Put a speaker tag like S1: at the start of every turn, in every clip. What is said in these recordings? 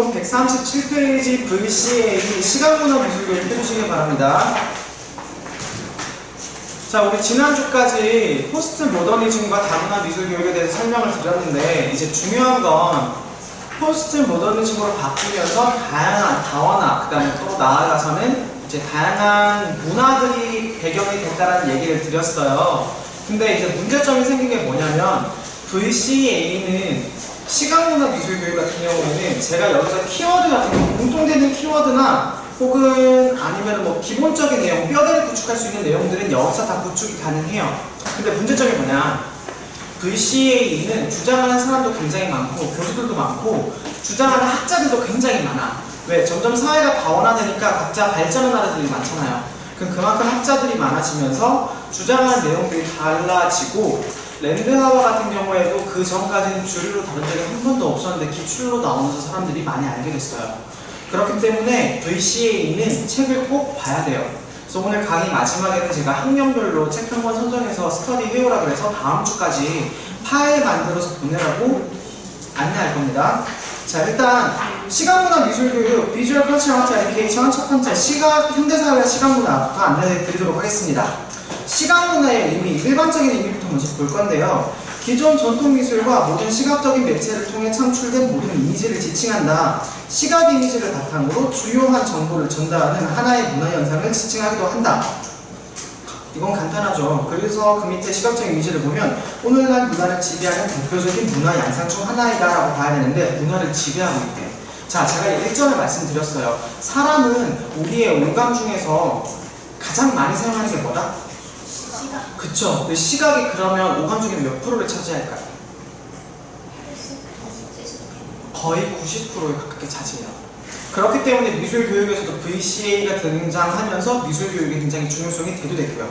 S1: 교본 137페이지 VCA 시각문화 미술교육 해주시기 바랍니다. 자, 우리 지난주까지 포스트 모더니즘과 다문화 미술교육에 대해서 설명을 드렸는데, 이제 중요한 건 포스트 모더니즘으로 바뀌면서 다양한 다원화, 그 다음에 또 나아가서는 이제 다양한 문화들이 배경이 된다는 얘기를 드렸어요. 근데 이제 문제점이 생긴 게 뭐냐면, VCA는 시각문화 미술교육 같은 경우에는 제가 여기서 키워드 같은 경우, 공통되는 키워드나 혹은 아니면 뭐 기본적인 내용, 뼈대를 구축할 수 있는 내용들은 여기서 다 구축이 가능해요. 근데 문제점이 뭐냐, VCA는 주장하는 사람도 굉장히 많고 교수들도 많고 주장하는 학자들도 굉장히 많아. 왜? 점점 사회가 다원화되니까 각자 발전하는 나라들이 많잖아요. 그럼 그만큼 학자들이 많아지면서 주장하는 내용들이 달라지고, 랜드하워 같은 경우에도 그 전까지는 주류로 다룬 적이 한 번도 없었는데 기출로 나오면서 사람들이 많이 알게 됐어요. 그렇기 때문에 VCA는 책을 꼭 봐야 돼요. 그래서 오늘 강의 마지막에는 제가 학년별로 책 한 권 선정해서 스터디 해오라 그래서 다음 주까지 파일 만들어서 보내라고 안내할 겁니다. 자, 일단 시각문화 미술교육 비주얼 컬처 아트 에듀케이션 첫 번째 시각 현대사회와 시각문화부터 안내해 드리도록 하겠습니다. 시각문화의 의미, 일반적인 의미부터 먼저 볼 건데요. 기존 전통미술과 모든 시각적인 매체를 통해 창출된 모든 이미지를 지칭한다. 시각 이미지를 바탕으로 주요한 정보를 전달하는 하나의 문화현상을 지칭하기도 한다. 이건 간단하죠. 그래서 그 밑에 시각적 이미지를 보면 오늘날 문화를 지배하는 대표적인 문화 양상 중 하나이다 라고 봐야 되는데, 문화를 지배하고 있대. 자, 제가 일전에 말씀드렸어요. 사람은 우리의 오감 중에서 가장 많이 사용하는 게 뭐다? 시각. 그쵸. 근데 시각이 그러면 오감 중에 몇 프로를 차지할까요? 거의 90%에 가깝게 차지해요. 그렇기 때문에 미술교육에서도 VCA가 등장하면서 미술교육의 굉장히 중요성이 대두됐고요.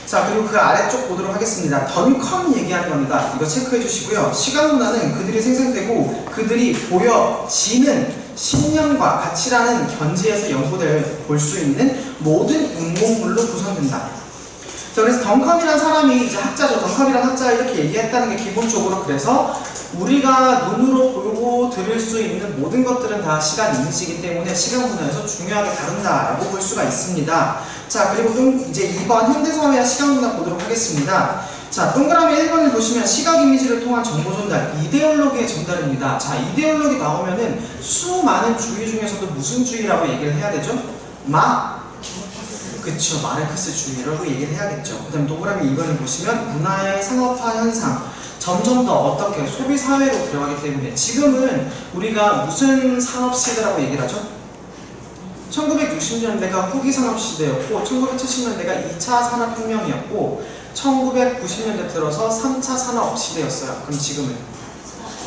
S1: 자, 그리고 그 아래쪽 보도록 하겠습니다. 던컴 얘기하는 겁니다. 이거 체크해 주시고요. 시각문화는 그들이 생성되고 그들이 보여지는 신념과 가치라는 견지에서 연구될 볼 수 있는 모든 인공물로 구성된다. 자, 그래서 던컴이라는 사람이 이제 학자죠. 던컴이라는 학자가 이렇게 얘기했다는 게 기본적으로, 그래서 우리가 눈으로 보고 들을 수 있는 모든 것들은 다 시각 이미지이기 때문에 시각문화에서 중요하게 다룬다라고 볼 수가 있습니다. 자, 그리고 이제 2번 현대사회와 시각문화 보도록 하겠습니다. 자, 동그라미 1번을 보시면 시각 이미지를 통한 정보 전달, 이데올로기의 전달입니다. 자, 이데올로기 나오면은 수많은 주의 중에서도 무슨 주의라고 얘기를 해야 되죠? 그쵸, 마르크스 주의라고 얘기를 해야겠죠. 그 다음 동그라미 2번을 보시면 문화의 상업화 현상, 점점 더 어떻게 소비 사회로 들어가기 때문에, 지금은 우리가 무슨 산업 시대라고 얘기를 하죠? 1960년대가 후기 산업 시대였고 1970년대가 2차 산업혁명이었고 1990년대 들어서 3차 산업 시대였어요. 그럼 지금은?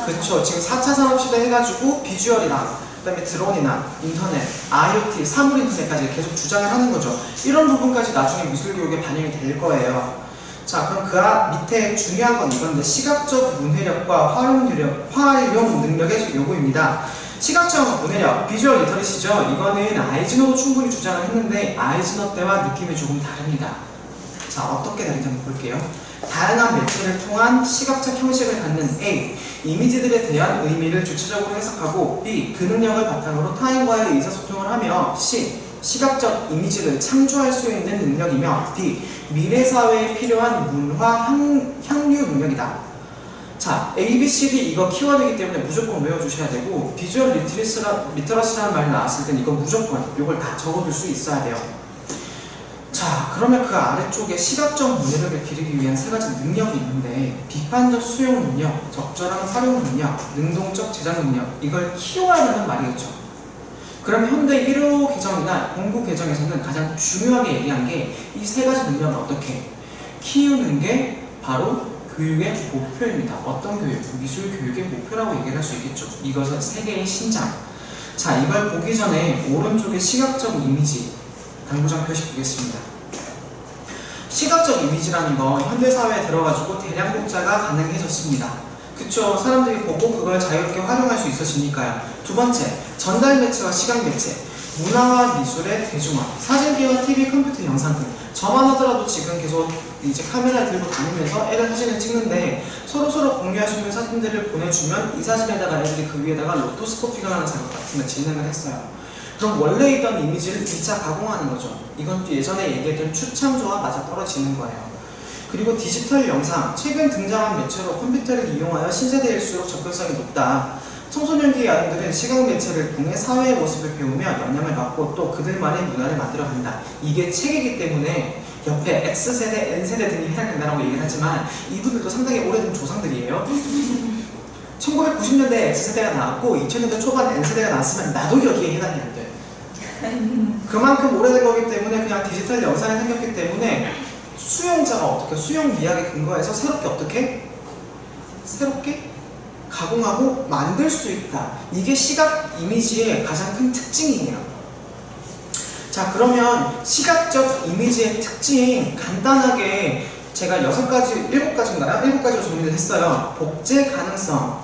S1: 그쵸, 지금 4차 산업 시대 해가지고 비주얼이랑 그 다음에 드론이나 인터넷, IoT, 사물인터넷까지 계속 주장을 하는 거죠. 이런 부분까지 나중에 미술교육에 반영이 될 거예요. 자, 그럼 그 밑에 중요한 건 이건데, 시각적 문해력과 활용 능력의 요구입니다. 시각적 문해력, 비주얼 리터리시죠. 이거는 아이즈너도 충분히 주장을 했는데 아이즈너 때와 느낌이 조금 다릅니다. 자, 어떻게 다른지 한번 볼게요. 다양한 매체를 통한 시각적 형식을 갖는 A, 이미지들에 대한 의미를 주체적으로 해석하고, B, 그 능력을 바탕으로 타인과의 의사소통을 하며, C, 시각적 이미지를 창조할 수 있는 능력이며, D, 미래사회에 필요한 문화 향유 능력이다. 자, A, B, C, D 이거 키워드이기 때문에 무조건 외워주셔야 되고, 비주얼 리터러시라는 말이 나왔을 땐 이거 무조건 이걸 다 적어둘 수 있어야 돼요. 자, 그러면 그 아래쪽에 시각적 문해력을 기르기 위한 세 가지 능력이 있는데, 비판적 수용 능력, 적절한 활용 능력, 능동적 제작 능력, 이걸 키워야 되는 말이겠죠. 그럼 현대 1호 개정이나 공부 개정에서는 가장 중요하게 얘기한 게 이 세 가지 능력을 어떻게 키우는 게 바로 교육의 목표입니다. 어떤 교육? 미술 교육의 목표라고 얘기를 할 수 있겠죠. 이것은 세계의 신장. 자, 이걸 보기 전에 오른쪽에 시각적 이미지 당구장 표시 보겠습니다. 시각적 이미지라는 건 현대사회에 들어가지고 대량 복제가 가능해졌습니다. 그쵸? 사람들이 보고 그걸 자유롭게 활용할 수 있어지니까요. 두 번째, 전달 매체와 시각 매체. 문화와 미술의 대중화, 사진기와 TV, 컴퓨터, 영상 등. 저만 하더라도 지금 계속 이제 카메라 들고 다니면서 애들 사진을 찍는데 서로 공유할 수 있는 사진들을 보내주면 이 사진에다가 애들이 그 위에다가 로토스코픽을 하는 작업 같은 걸 진행을 했어요. 그럼 원래 있던 이미지를 2차 가공하는 거죠. 이건 또 예전에 얘기했던 추창조와 맞아떨어지는 거예요. 그리고 디지털 영상, 최근 등장한 매체로 컴퓨터를 이용하여 신세대일수록 접근성이 높다. 청소년기의 아이들은 시각 매체를 통해 사회의 모습을 배우며 영향을 받고 또 그들만의 문화를 만들어간다. 이게 책이기 때문에 옆에 X세대, N세대 등이 해야 된다고 얘기를 하지만 이분들도 상당히 오래된 조상들이에요. 1990년대에 X세대가 나왔고 2000년대 초반 N세대가 나왔으면 나도 여기에 해당이 안 돼. 그만큼 오래된 거기 때문에 그냥 디지털 영상이 생겼기 때문에 수용자가 어떻게 수용 미학에 근거해서 새롭게 가공하고 만들 수 있다. 이게 시각 이미지의 가장 큰 특징이에요. 자, 그러면 시각적 이미지의 특징 간단하게 제가 7가지인가요? 7가지로 정리를 했어요. 복제 가능성,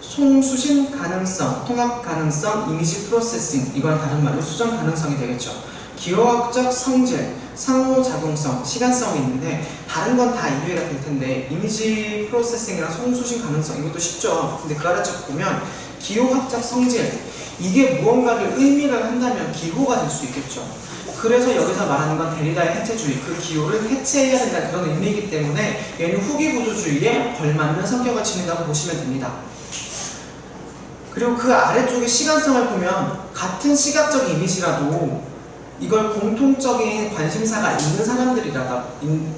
S1: 송수신 가능성, 통합 가능성, 이미지 프로세싱, 이건 다른 말로 수정 가능성이 되겠죠. 기호학적 성질, 상호작용성, 시간성이 있는데 다른 건 다 이해가 될 텐데 이미지 프로세싱이랑 송수신 가능성 이것도 쉽죠. 근데 그 아래쪽 보면 기호학적 성질, 이게 무언가를 의미를 한다면 기호가 될 수 있겠죠. 그래서 여기서 말하는 건 데리다의 해체주의, 그 기호를 해체해야 된다는 그런 의미이기 때문에 얘는 후기구조주의에 걸맞는 성격을 지닌다고 보시면 됩니다. 그리고 그 아래쪽에 시간성을 보면 같은 시각적 이미지라도 이걸 공통적인 관심사가 있는 사람들이라다,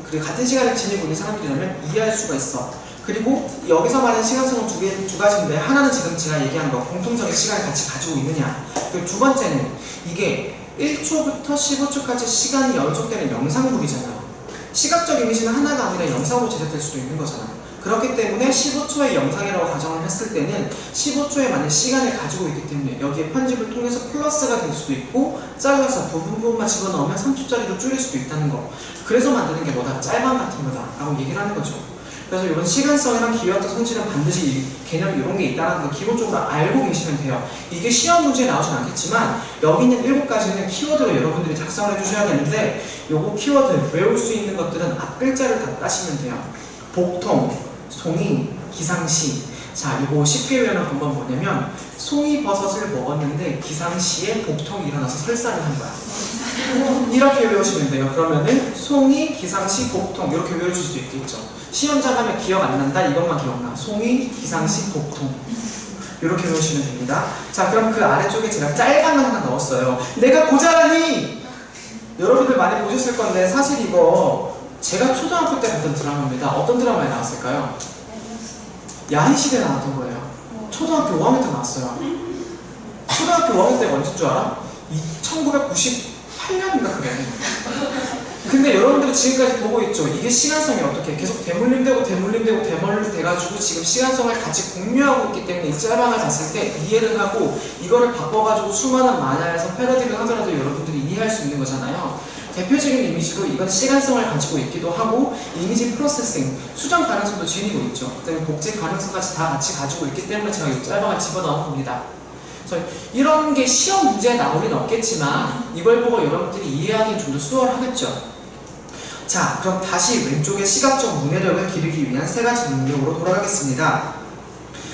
S1: 그리고 같은 시간을 지니고 있는 사람들이라면 이해할 수가 있어. 그리고 여기서 말하는 시간성은 두 가지인데 하나는 지금 제가 얘기한 거 공통적인 시간을 같이 가지고 있느냐, 그리고 두 번째는 이게 1초부터 15초까지 시간이 연속되는 영상물이잖아요. 시각적 이미지는 하나가 아니라 영상으로 제작될 수도 있는 거잖아요. 그렇기 때문에 15초의 영상이라고 가정을 했을 때는 15초의 만약 시간을 가지고 있기 때문에 여기에 편집을 통해서 플러스가 될 수도 있고 잘라서 부분만 집어넣으면 3초짜리로 줄일 수도 있다는 거. 그래서 만드는 게 뭐다? 짤방 같은 거다 라고 얘기를 하는 거죠. 그래서 이런 시간성이랑 기호학적 성질은 반드시 개념 이런 게 있다는 거 기본적으로 알고 계시면 돼요. 이게 시험 문제에 나오진 않겠지만 여기 있는 7가지는 키워드로 여러분들이 작성을 해주셔야 되는데 요거 키워드 외울 수 있는 것들은 앞글자를 다 따시면 돼요. 복통, 송이, 기상시. 자, 이거 쉽게 외우는 방법은 뭐냐면 송이버섯을 먹었는데 기상시에 복통이 일어나서 설사를 한 거야. 이렇게 외우시면 돼요. 그러면은 송이, 기상시, 복통 이렇게 외우실 수 있겠죠. 시험자 가면 기억 안 난다? 이것만 기억나. 송이, 기상시, 복통 이렇게 외우시면 됩니다. 자, 그럼 그 아래쪽에 제가 짤방을 하나 넣었어요. 내가 고자라니! 여러분들 많이 보셨을 건데 사실 이거 제가 초등학교 때 봤던 드라마입니다. 어떤 드라마에 나왔을까요? 야인시대에 나왔던 거예요. 초등학교 5학년 때 나왔어요. 초등학교 5학년 때가 언제인 줄 알아? 1998년인가 그게. 근데 여러분들이 지금까지 보고 있죠. 이게 시간성이 어떻게 계속 대물림되고 돼가지고 지금 시간성을 같이 공유하고 있기 때문에 이 짤방을 봤을 때 이해를 하고 이거를 바꿔가지고 수많은 만화에서 패러디를 하더라도 여러분들이 이해할 수 있는 거잖아요. 대표적인 이미지로 이건 시간성을 가지고 있기도 하고 이미지 프로세싱, 수정 가능성도 지니고 있죠. 그다음에 복제 가능성까지 다 같이 가지고 있기 때문에 제가 이 짤방을 집어넣은 겁니다. 그래서 이런 게 시험 문제에 나오긴 없겠지만 이걸 보고 여러분들이 이해하기는 좀 더 수월하겠죠. 자, 그럼 다시 왼쪽에 시각적 문해력을 기르기 위한 3가지 능력으로 돌아가겠습니다.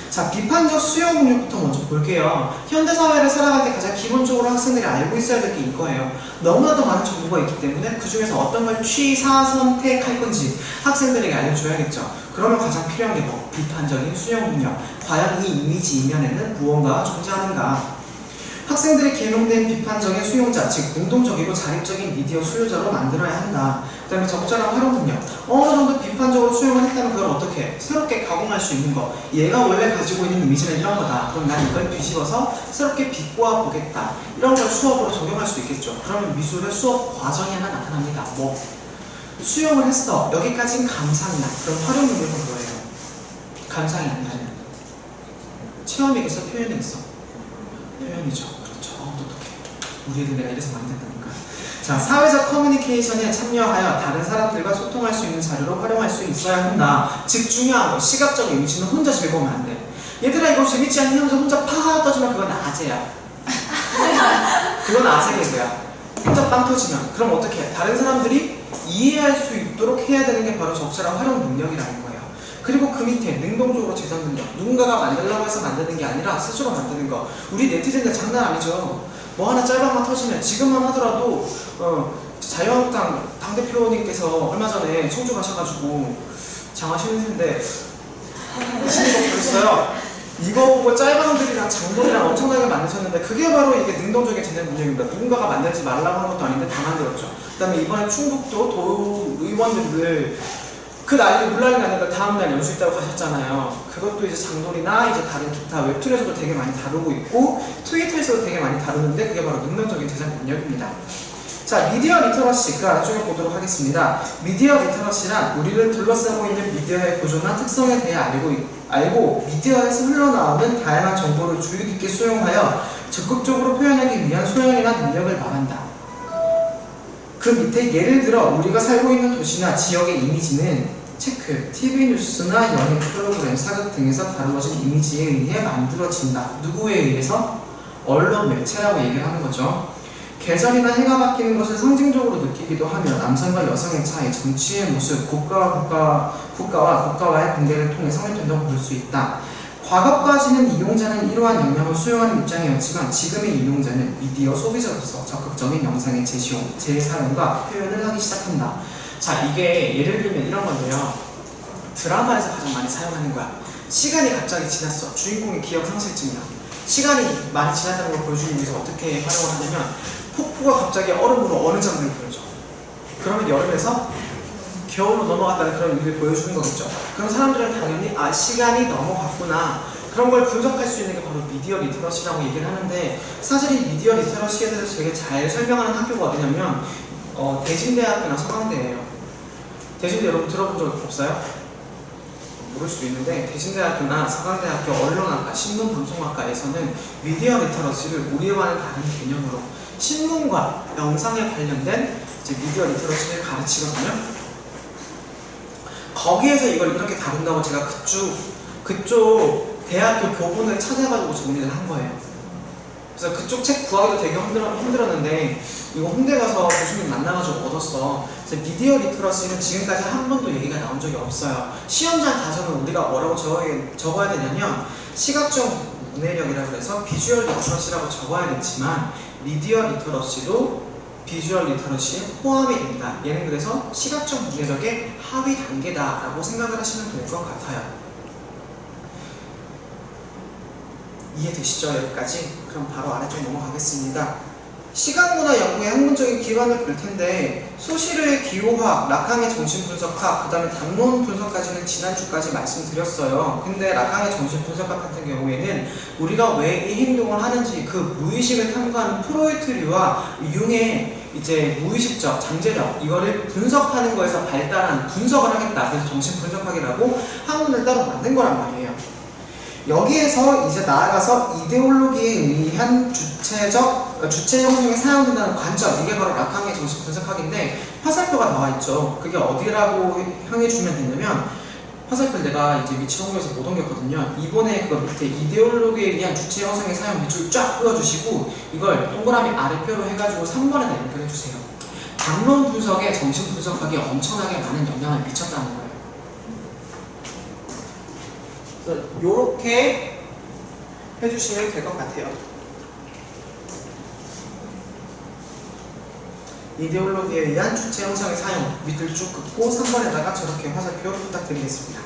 S1: 자, 비판적 수용 능력부터 먼저 볼게요. 현대사회를 살아갈 때 가장 기본적으로 학생들이 알고 있어야 될 게 이거예요. 너무나도 많은 정보가 있기 때문에 그 중에서 어떤 걸 선택할 건지 학생들에게 알려줘야겠죠. 그러면 가장 필요한 게 뭐? 비판적인 수용 능력. 과연 이 이미지 이면에는 무언가가 존재하는가? 학생들이 개명된 비판적인 수용자, 즉 능동적이고 자립적인 미디어 수요자로 만들어야 한다. 그 다음에 적절한 활용 능력. 어느 정도 비판적으로 수용을 했다면 그걸 어떻게 새롭게 가공할 수 있는 거. 얘가 원래 가지고 있는 이미지는 이런 거다. 그럼 난 이걸 뒤집어서 새롭게 비꼬아 보겠다. 이런 걸 수업으로 적용할 수 있겠죠. 그러면 미술의 수업 과정이 하나 나타납니다. 뭐? 수용을 했어. 여기까지는 감상이야. 그럼 활용 능력은 뭐예요? 감상이 아니라면 체험이겠어? 표현이겠어? 표현이죠. 그렇죠. 똑똑해. 우리 애들 내가 이래서 많이 된다니까. 자, 사회적 커뮤니케이션에 참여하여 다른 사람들과 소통할 수 있는 자료로 활용할 수 있어야 한다. 즉 중요한 거, 시각적 이미지는 혼자 즐거우면 안 돼. 얘들아 이거 재밌지 않니? 하면서 혼자 파하 떠주면 그건 아재야. 그건 아생인 거야. 혼자 빵 터지면. 그럼 어떻게 해? 다른 사람들이 이해할 수 있도록 해야 되는 게 바로 적절한 활용 능력이라는 거예요. 그리고 그 밑에 능동적으로 재산 능력. 누군가가 만들라고 해서 만드는 게 아니라 스스로 만드는 거. 우리 네티즌들 장난 아니죠. 뭐 하나 짤방만 터지면 지금만 하더라도 자유한국당 당대표님께서 얼마 전에 청주 가셔가지고 장화 신으신데 하시는 거 보셨어요? 이거 보고 짤방들이랑 장본이랑 엄청나게 만드셨는데 그게 바로 이게 능동적인 재산 능력입니다. 누군가가 만들지 말라고 한 것도 아닌데 다 만들었죠. 그 다음에 이번에 충북도 도의원님들 그 난리 물난리 나니까 다음날 연수 있다고 가셨잖아요. 그것도 이제 장돌이나 이제 다른 기타 웹툰에서도 되게 많이 다루고 있고 트위터에서도 되게 많이 다루는데 그게 바로 능동적인 재산 능력입니다. 자, 미디어 리터러시 그 아래쪽에 보도록 하겠습니다. 미디어 리터러시란 우리를 둘러싸고 있는 미디어의 구조나 특성에 대해 알고 미디어에서 흘러나오는 다양한 정보를 주의 깊게 수용하여 적극적으로 표현하기 위한 소양이나 능력을 말한다. 그 밑에 예를 들어 우리가 살고 있는 도시나 지역의 이미지는 체크, TV 뉴스나 연예 프로그램, 사극 등에서 다루어진 이미지에 의해 만들어진다. 누구에 의해서? 언론 매체라고 얘기를 하는 거죠. 계절이나 해가 바뀌는 것을 상징적으로 느끼기도 하며 남성과 여성의 차이, 정치의 모습, 국가와 국가와의 관계를 통해 성립된다고 볼 수 있다. 과거까지는 이용자는 이러한 영향을 수용하는 입장이었지만 지금의 이용자는 미디어 소비자로서 적극적인 영상의 재사용과 표현을 하기 시작한다. 자, 이게 예를 들면 이런 건데요. 드라마에서 가장 많이 사용하는 거야. 시간이 갑자기 지났어. 주인공의 기억 상실증이야. 시간이 많이 지났다는 걸 보여주기 위해서 어떻게 활용을 하냐면 폭포가 갑자기 얼음으로 어느 장면을 보여줘. 그러면 여름에서 겨울로 넘어갔다는 그런 의미를 보여주는 거겠죠. 그럼 사람들은 당연히 아, 시간이 넘어갔구나. 그런 걸 분석할 수 있는 게 바로 미디어 리터러시라고 얘기를 하는데 사실 이 미디어 리터러시에 대해서 되게 잘 설명하는 학교가 어디냐면 대진대학교나 서강대예요. 대진대 여러분 들어본 적 없어요? 모를 수도 있는데 대진대학교나 서강대학교 언론학과, 신문방송학과에서는 미디어 리터러시를 우리와는 다른 개념으로 신문과 영상에 관련된 이제 미디어 리터러시를 가르치거든요. 거기에서 이걸 이렇게 다룬다고 제가 그쪽 대학교 교본을 찾아가지고 정리를 한 거예요. 그래서 그쪽 책 구하기도 되게 힘들었는데 이거 홍대 가서 교수님 만나가지고 얻었어. 그래서 미디어 리터러시는 지금까지 한 번도 얘기가 나온 적이 없어요. 시험장 가서는 우리가 뭐라고 적어야 되냐면 시각적 문해력이라고 해서 비주얼 리터러시라고 적어야겠지만 미디어 리터러시도 비주얼 리터러시에 포함이 된다. 얘는 그래서 시각적 문해력의 하위 단계다라고 생각을 하시면 될 것 같아요. 이해되시죠? 여기까지? 그럼 바로 아래쪽 넘어가겠습니다. 시각문화 연구의 학문적인 기반을 볼 텐데 소시르의 기호학, 라캉의 정신분석학, 그 다음에 담론 분석까지는 지난주까지 말씀드렸어요. 근데 라캉의 정신분석학 같은 경우에는 우리가 왜 이 행동을 하는지 그 무의식을 탐구하는 프로이트류와 융의 이제 무의식적 잠재력 이거를 분석하는 거에서 발달한 분석을 하겠다. 그래서 정신분석학이라고 학문을 따로 만든 거란 말이에요. 여기에서 이제 나아가서 이데올로기에 의한 주체 형성에 사용된다는 관점, 이게 바로 라캉의 정신 분석학인데 화살표가 나와 있죠. 그게 어디라고 향해 주면 되냐면 화살표를 내가 이제 위치 홍보에서 못 옮겼거든요. 이번에 그 밑에 이데올로기에 의한 주체 형성의 사용 밑줄 쫙 그어주시고 이걸 동그라미 아래표로 해가지고 3번에다 연결해 주세요. 담론 분석에 정신 분석학이 엄청나게 많은 영향을 미쳤다는 거예요. 요렇게 해주시면 될 것 같아요. 이데올로기에 의한 주체 형성의 사용 밑을 쭉 긋고 3번에다가 저렇게 화살표 부탁드리겠습니다.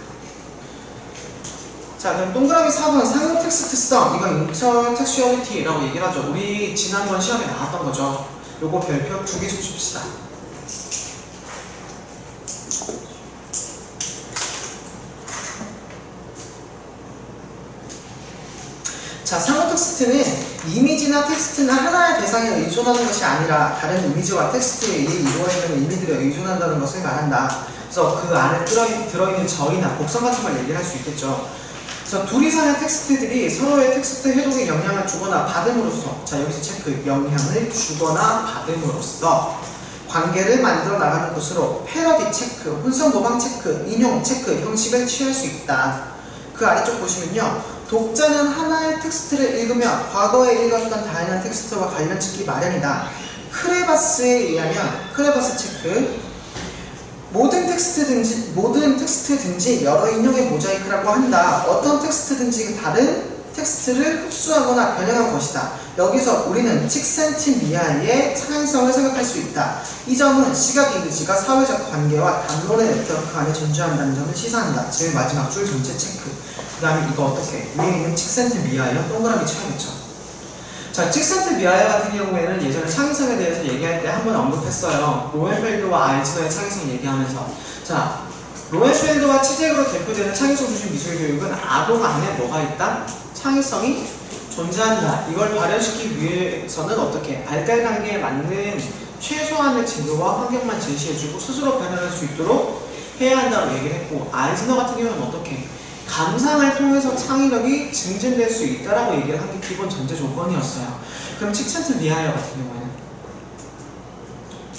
S1: 자, 그럼 동그라미 4번 상용 텍스트성, 이건 인터텍슈얼리티라고 얘기를 하죠. 우리 지난번 시험에 나왔던 거죠. 요거 별표 2개 줍시다. 자, 상호 텍스트는 이미지나 텍스트나 하나의 대상에 의존하는 것이 아니라 다른 이미지와 텍스트에 의해 이루어지는 의미들에 의존한다는 것을 말한다. 그래서 그 안에 들어있는 저희나 곡선 같은 걸 얘기할 수 있겠죠. 그래서 둘 이상의 텍스트들이 서로의 텍스트 해독에 영향을 주거나 받음으로써, 자 여기서 체크, 영향을 주거나 받음으로써 관계를 만들어 나가는 것으로 패러디 체크, 혼성 모방 체크, 인용 체크 형식을 취할 수 있다. 그 아래쪽 보시면요.
S2: 독자는 하나의 텍스트를 읽으며 과거에 읽었던 다양한 텍스트와 관련 짓기 마련이다. 크레바스에 의하면, 크레바스 체크, 모든 텍스트든지 여러 인용의 모자이크라고 한다. 어떤 텍스트든지 다른 텍스트를 흡수하거나 변형한 것이다. 여기서 우리는 칙센트미아의 창의성을 생각할 수 있다. 이 점은 시각 이미지가 사회적 관계와 담론의 네트워크 안에 존재한다는 점을 시사한다. 제일 마지막 줄 전체 체크. 그 다음에 이거 어떻게? 위에 있는 칙센트미아요? 동그라미 쳐야겠죠. 자, 칙센트미아 같은 경우에는 예전에 창의성에 대해서 얘기할 때 한번 언급했어요. 로헨펠드와 아이즈너의 창의성 얘기하면서. 자, 로헨펠드와 치젝으로 대표되는 창의성 중심 미술 교육은 아동 안에 뭐가 있다? 창의성이 존재한다. 이걸 발현시키기 위해서는 어떻게? 발달 단계에 맞는 최소한의 진도와 환경만 제시해주고 스스로 변화할 수 있도록 해야 한다고 얘기를 했고, 아이즈너 같은 경우는 어떻게? 감상을 통해서 창의력이 증진될 수 있다라고 얘기를 한 게 기본 전제 조건이었어요. 그럼 칙센트미아어 같은 경우에는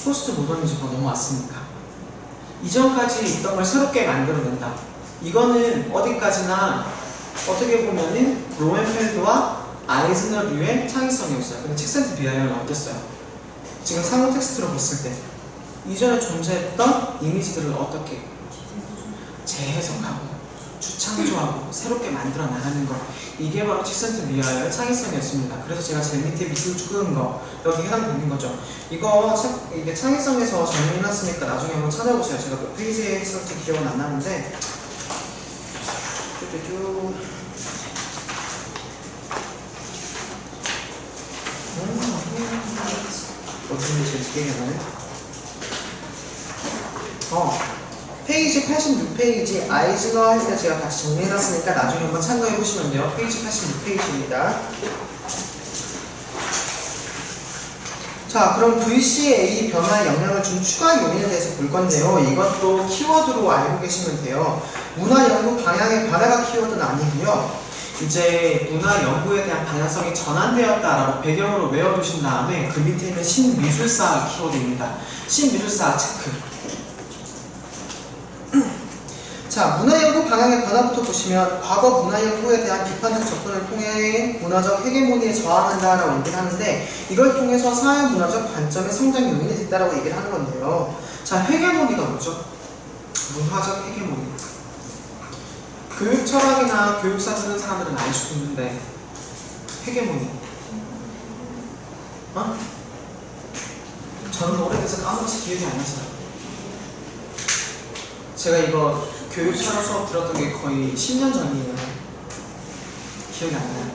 S2: 포스트 모더니즘으로 넘어왔으니까 이전까지 있던 걸 새롭게 만들어낸다. 이거는 어디까지나 어떻게 보면은 로헨펠드와 아이즈너류의 창의성이었어요. 근데 칙센트미아어는 어땠어요? 지금 상호 텍스트로 봤을 때 이전에 존재했던 이미지들을 어떻게 재해석하고 주창조하고 새롭게 만들어 나가는 것, 이게 바로 칙센트미아어의 창의성이었습니다. 그래서 제가 제일 밑에 밑줄 긋은 거 여기 해당되는 거죠. 이게 창의성에서 정리해놨으니까 나중에 한번 찾아보세요. 제가 몇 페이지에 했을지 기억은 안 나는데 어떻게 제일 기억이 안 나네? 페이지 86페이지 아이즈너 할 때 제가 같이 정리해놨으니까 나중에 한번 참고해보시면 돼요. 페이지 86페이지입니다. 자, 그럼 VCA 변화에 영향을 준 추가 요인에 대해서 볼 건데요. 이것도 키워드로 알고 계시면 돼요. 문화 연구 방향의 변화가 키워드는 아니고요. 이제 문화 연구에 대한 방향성이 전환되었다라고 배경으로 외워두신 다음에 그 밑에 있는 신미술사 키워드입니다. 신미술사 체크. 자, 문화연구 방향의 변화부터 보시면 과거 문화연구에 대한 비판적 접근을 통해 문화적 헤게모니에 저항한다라고 얘기를 하는데, 이걸 통해서 사회문화적 관점의 성장 요인이 됐다라고 얘기를 하는 건데요. 자, 헤게모니가 뭐죠? 문화적 헤게모니. 교육 철학이나 교육사 쓰는 사람들은 알 수도 있는데 헤게모니. 저는 오래돼서 까먹어서 기억이 안 나서요. 제가 이거 교육 철학 수업 들었던 게 거의 10년 전이에요. 기억이 안 나요.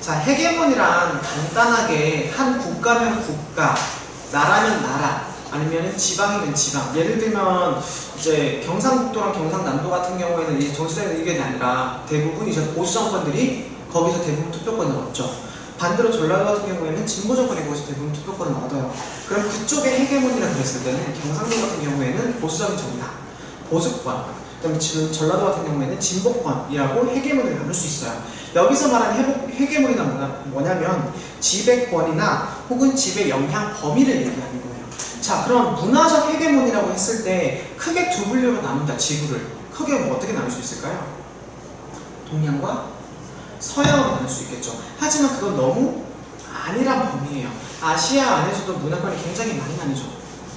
S2: 자, 헤게모니란 간단하게 한 국가면 국가, 나라면 나라, 아니면 지방이면 지방. 예를 들면 이제 경상북도랑 경상남도 같은 경우에는 이제 정치적인 의견이 아니라 대부분 이제 보수 정권들이 거기서 대부분 투표권을 얻죠. 반대로 전라도 같은 경우에는 진보 정권이 거기서 대부분 투표권을 얻어요. 그럼 그쪽의 헤게모니라 그랬을 때는 경상도 같은 경우에는 보수적인 정당, 보수권, 그다음에 지금 전라도 같은 경우에는 진보권이라고 헤게모니를 나눌 수 있어요. 여기서 말하는 헤게모니는 뭐냐면 지배권이나 혹은 지배 영향 범위를 얘기하는 거예요. 자, 그럼 문화적 헤게모니라고 했을 때 크게 두 분류로 나눈다. 지구를 크게 뭐 어떻게 나눌 수 있을까요? 동양과 서양으로 나눌 수 있겠죠. 하지만 그건 너무 안일한 범위예요. 아시아 안에서도 문화권이 굉장히 많이 나뉘죠.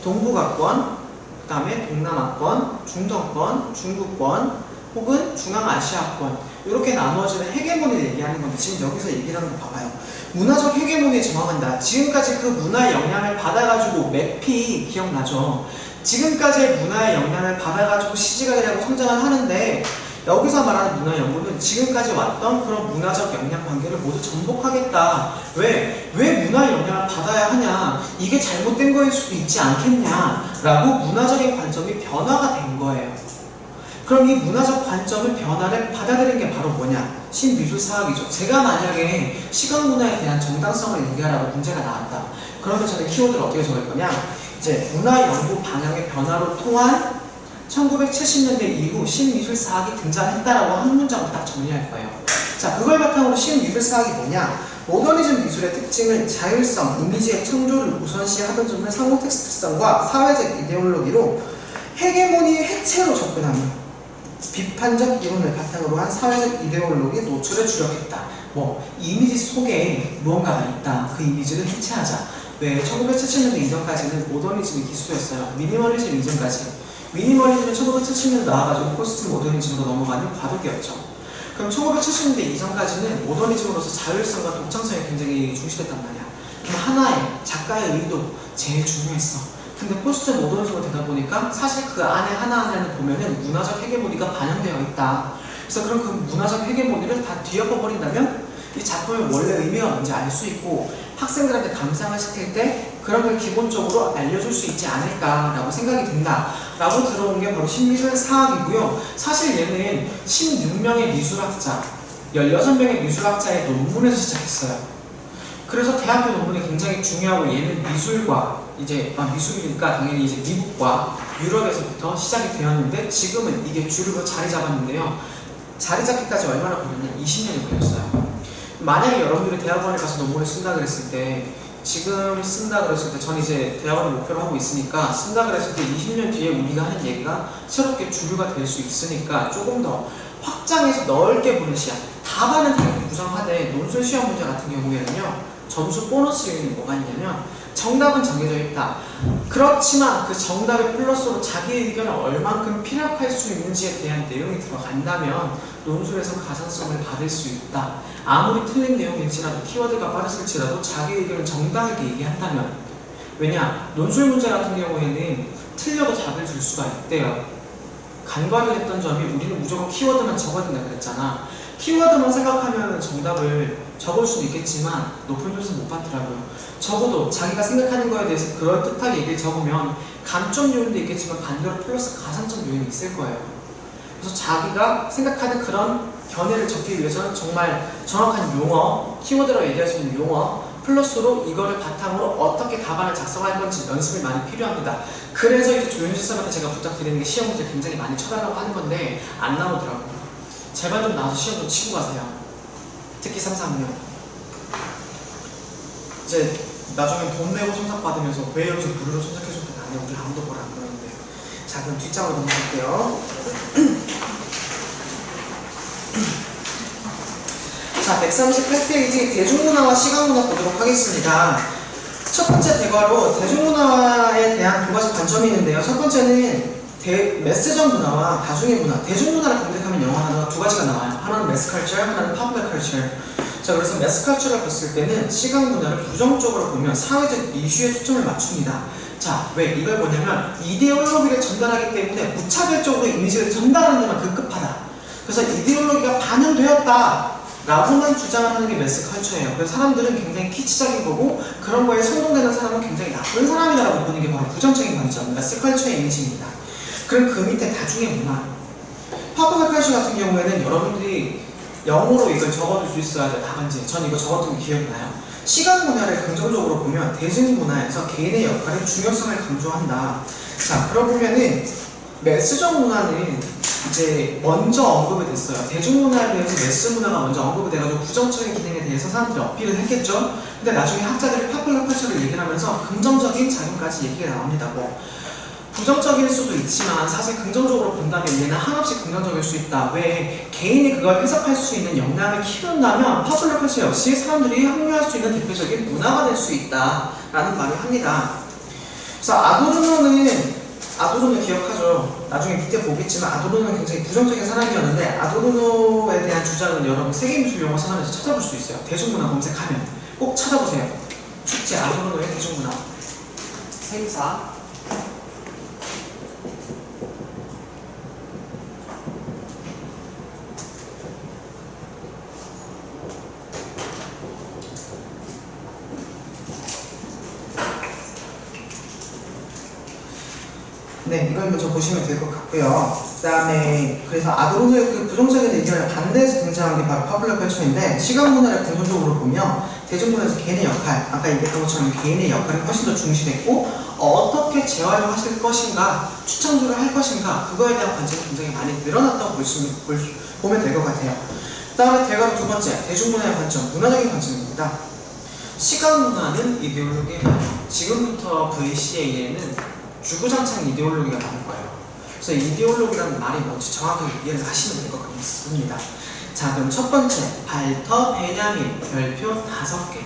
S2: 동북아권, 그 다음에 동남아권, 중동권, 중국권, 혹은 중앙아시아권, 이렇게 나누어지는 헤게모니를 얘기하는 건데, 지금 여기서 얘기를 하는 거 봐봐요. 문화적 헤게모니에 저항한다. 지금까지 그 문화의 영향을 받아가지고 맥피 기억나죠? 지금까지의 문화의 영향을 받아가지고 시지각이라고 성장을 하는데, 여기서 말하는 문화 연구는 지금까지 왔던 그런 문화적 영향 관계를 모두 전복하겠다. 왜 문화의 영향을 받아야 하냐? 이게 잘못된 거일 수도 있지 않겠냐? 라고 문화적인 관점이 변화가 된 거예요. 그럼 이 문화적 관점을 변화를 받아들인 게 바로 뭐냐? 신미술사학이죠. 제가 만약에 시각문화에 대한 정당성을 얘기하라고 문제가 나왔다. 그러면 저는 키워드를 어떻게 적을 거냐? 이제 문화연구 방향의 변화로 통한 1970년대 이후 신미술사학이 등장했다라고 한 문장을 딱 정리할 거예요. 자, 그걸 바탕으로 신미술사학이 뭐냐? 모더니즘 미술의 특징은 자율성, 이미지의 창조를 우선시하던 점을 상호 텍스트성과 사회적 이데올로기로 헤게모니의 해체로 접근합니다. 비판적 이론을 바탕으로 한 사회적 이데올로기 노출에 주력했다. 뭐 이미지 속에 무언가가 있다. 그 이미지를 해체하자. 왜 1970년대 이전까지는 모더니즘이 기수였어요. 미니멀리즘 이전까지. 미니멀리즘은 1970년대 나와가지고 포스트 모더니즘으로 넘어가는 과도기였죠. 그럼 1970년대 이전까지는 모더니즘으로서 자율성과 독창성이 굉장히 중시됐단 말이야. 그럼 하나의 작가의 의도 제일 중요했어. 근데 포스트 모더니즘으로 되다 보니까 사실 그 안에 하나하나를 보면은 문화적 헤게모니가 반영되어 있다. 그래서 그럼 그 문화적 헤게모니를 다 뒤엎어버린다면 이 작품의 원래 의미가 뭔지 알 수 있고 학생들한테 감상을 시킬 때 그런 걸 기본적으로 알려줄 수 있지 않을까라고 생각이 든다 라고 들어온 게 바로 심리학 사학이고요. 사실 얘는 16명의 미술학자 16명의 미술학자의 논문에서 시작했어요. 그래서 대학교 논문이 굉장히 중요하고 얘는 미술과 이제 미술이니까 당연히 이제 미국과 유럽에서부터 시작이 되었는데 지금은 이게 주류로 자리 잡았는데요. 자리 잡기까지 얼마나 걸렸냐? 20년이 걸렸어요. 만약에 여러분들이 대학원에 가서 논문을 쓴다 그랬을 때 지금 쓴다 그랬을 때 전 이제 대학원을 목표로 하고 있으니까 쓴다 그랬을 때 20년 뒤에 우리가 하는 얘기가 새롭게 주류가 될 수 있으니까 조금 더 확장해서 넓게 보는 시야. 답안은 당연히 구성하되 논술 시험 문제 같은 경우에는요. 점수 보너스 요인이 뭐가 있냐면 정답은 정해져 있다. 그렇지만 그 정답의 플러스로 자기 의견을 얼만큼 피력할 수 있는지에 대한 내용이 들어간다면 논술에서 가산점을 받을 수 있다. 아무리 틀린 내용일지라도 키워드가 빠졌을지라도 자기 의견을 정당하게 얘기한다면 왜냐? 논술 문제 같은 경우에는 틀려도 답을 줄 수가 있대요. 간과를 했던 점이 우리는 무조건 키워드만 적어야 된다 그랬잖아. 키워드만 생각하면 정답을 적을 수는 있겠지만 높은 점수는 못 받더라고요. 적어도 자기가 생각하는 거에 대해서 그럴듯하게 얘기를 적으면 감점 요인도 있겠지만 반대로 플러스 가산점 요인이 있을 거예요. 그래서 자기가 생각하는 그런 견해를 적기 위해서는 정말 정확한 용어, 키워드라고 얘기할 수 있는 용어 플러스로 이거를 바탕으로 어떻게 답안을 작성할 건지 연습이 많이 필요합니다. 그래서 이제 조윤실 쌤한테 제가 부탁드리는 게 시험 문제 굉장히 많이 쳐달라고 하는 건데 안 나오더라고요. 제발 좀 나와서 시험 좀 치고 가세요. 특히 3, 4학년. 이제 나중에 돈 내고 손삭 받으면서 왜 여기서 무료로 손삭해줬더니 안 해. 우리 아무도 뭐라 안 그러는데. 자, 그럼 뒷장으로 넘어갈게요. 자, 138페이지 대중문화와 시각문화 보도록 하겠습니다. 첫 번째 대과로 대중문화에 대한 두 가지 관점이 있는데요. 첫 번째는 매스적 문화와 다중의 문화. 대중문화를 검색하면 영어 하나가 두 가지가 나와요. 하나는 매스컬처, 하나는 파퓰러 컬처. 자, 그래서 매스컬처를 봤을 때는 시각문화를 부정적으로 보면 사회적 이슈에 초점을 맞춥니다. 자, 왜? 이걸 뭐냐면 이데올로기를 전달하기 때문에 무차별적으로 이미지를 전달하는 데만 급급하다. 그래서 이데올로기가 반영되었다 라고만 주장을 하는 게 매스컬처예요. 그래서 사람들은 굉장히 키치적인 거고 그런 거에 선동되는 사람은 굉장히 나쁜 사람이라고 보는 게 바로 부정적인 관점, 매스컬처의 이미지입니다. 그럼 그 밑에 다중의 문화. 파퓰러 컬처 같은 경우에는 여러분들이 영어로 이걸 적어줄 수 있어야 돼요. 답안지. 전 이거 적었던 게 기억이 나요. 시각 문화를 긍정적으로 보면 대중문화에서 개인의 역할의 중요성을 강조한다. 자, 그러보면은 매스적 문화는 이제 먼저 언급이 됐어요. 대중문화에 대해서 매스 문화가 먼저 언급이 돼가지고 부정적인 기능에 대해서 사람들이 어필을 했겠죠. 근데 나중에 학자들이 파퓰러 컬처를 얘기를 하면서 긍정적인 작용까지 얘기가 나옵니다. 뭐 부정적일 수도 있지만 사실 긍정적으로 본다면 얘는 한없이 긍정적일 수 있다. 왜? 개인이 그걸 해석할 수 있는 역량을 키운다면 파퓰러 컬처 역시 사람들이 합류할 수 있는 대표적인 문화가 될 수 있다 라는 말을 합니다. 그래서 아도르노 기억하죠? 나중에 밑에 보겠지만 아도르노는 굉장히 부정적인 사람이었는데 아도르노에 대한 주장은 여러분 세계미술용어 서점에서 찾아볼 수 있어요. 대중문화 검색하면 꼭 찾아보세요. 축제 아도르노의 대중문화 생사. 네, 이걸 먼저 보시면 될 것 같고요. 그 다음에 그래서 아도르노의 그 부정적인 의견을 반대해서 등장한 게 바로 파퓰러 컬처인데 시각문화를 긍정적으로 보면 대중문화에서 개인의 역할, 아까 얘기했던 것처럼 개인의 역할이 훨씬 더 중시됐고 어떻게 재활용하실 것인가, 추천주를 할 것인가 그거에 대한 관점이 굉장히 많이 늘어났다고 보면 될 것 같아요. 그 다음에 대괄호 두 번째, 대중문화의 관점, 문화적인 관점입니다. 시각문화는 이데올로기예요. 지금부터 VCA에는 주구장창 이데올로기가 나올 거예요. 그래서 이데올로기라는 말이 뭔지 정확하게 이해를 하시면 될 것 같습니다. 자, 그럼 첫 번째, 발터 베냐민 별표 5개.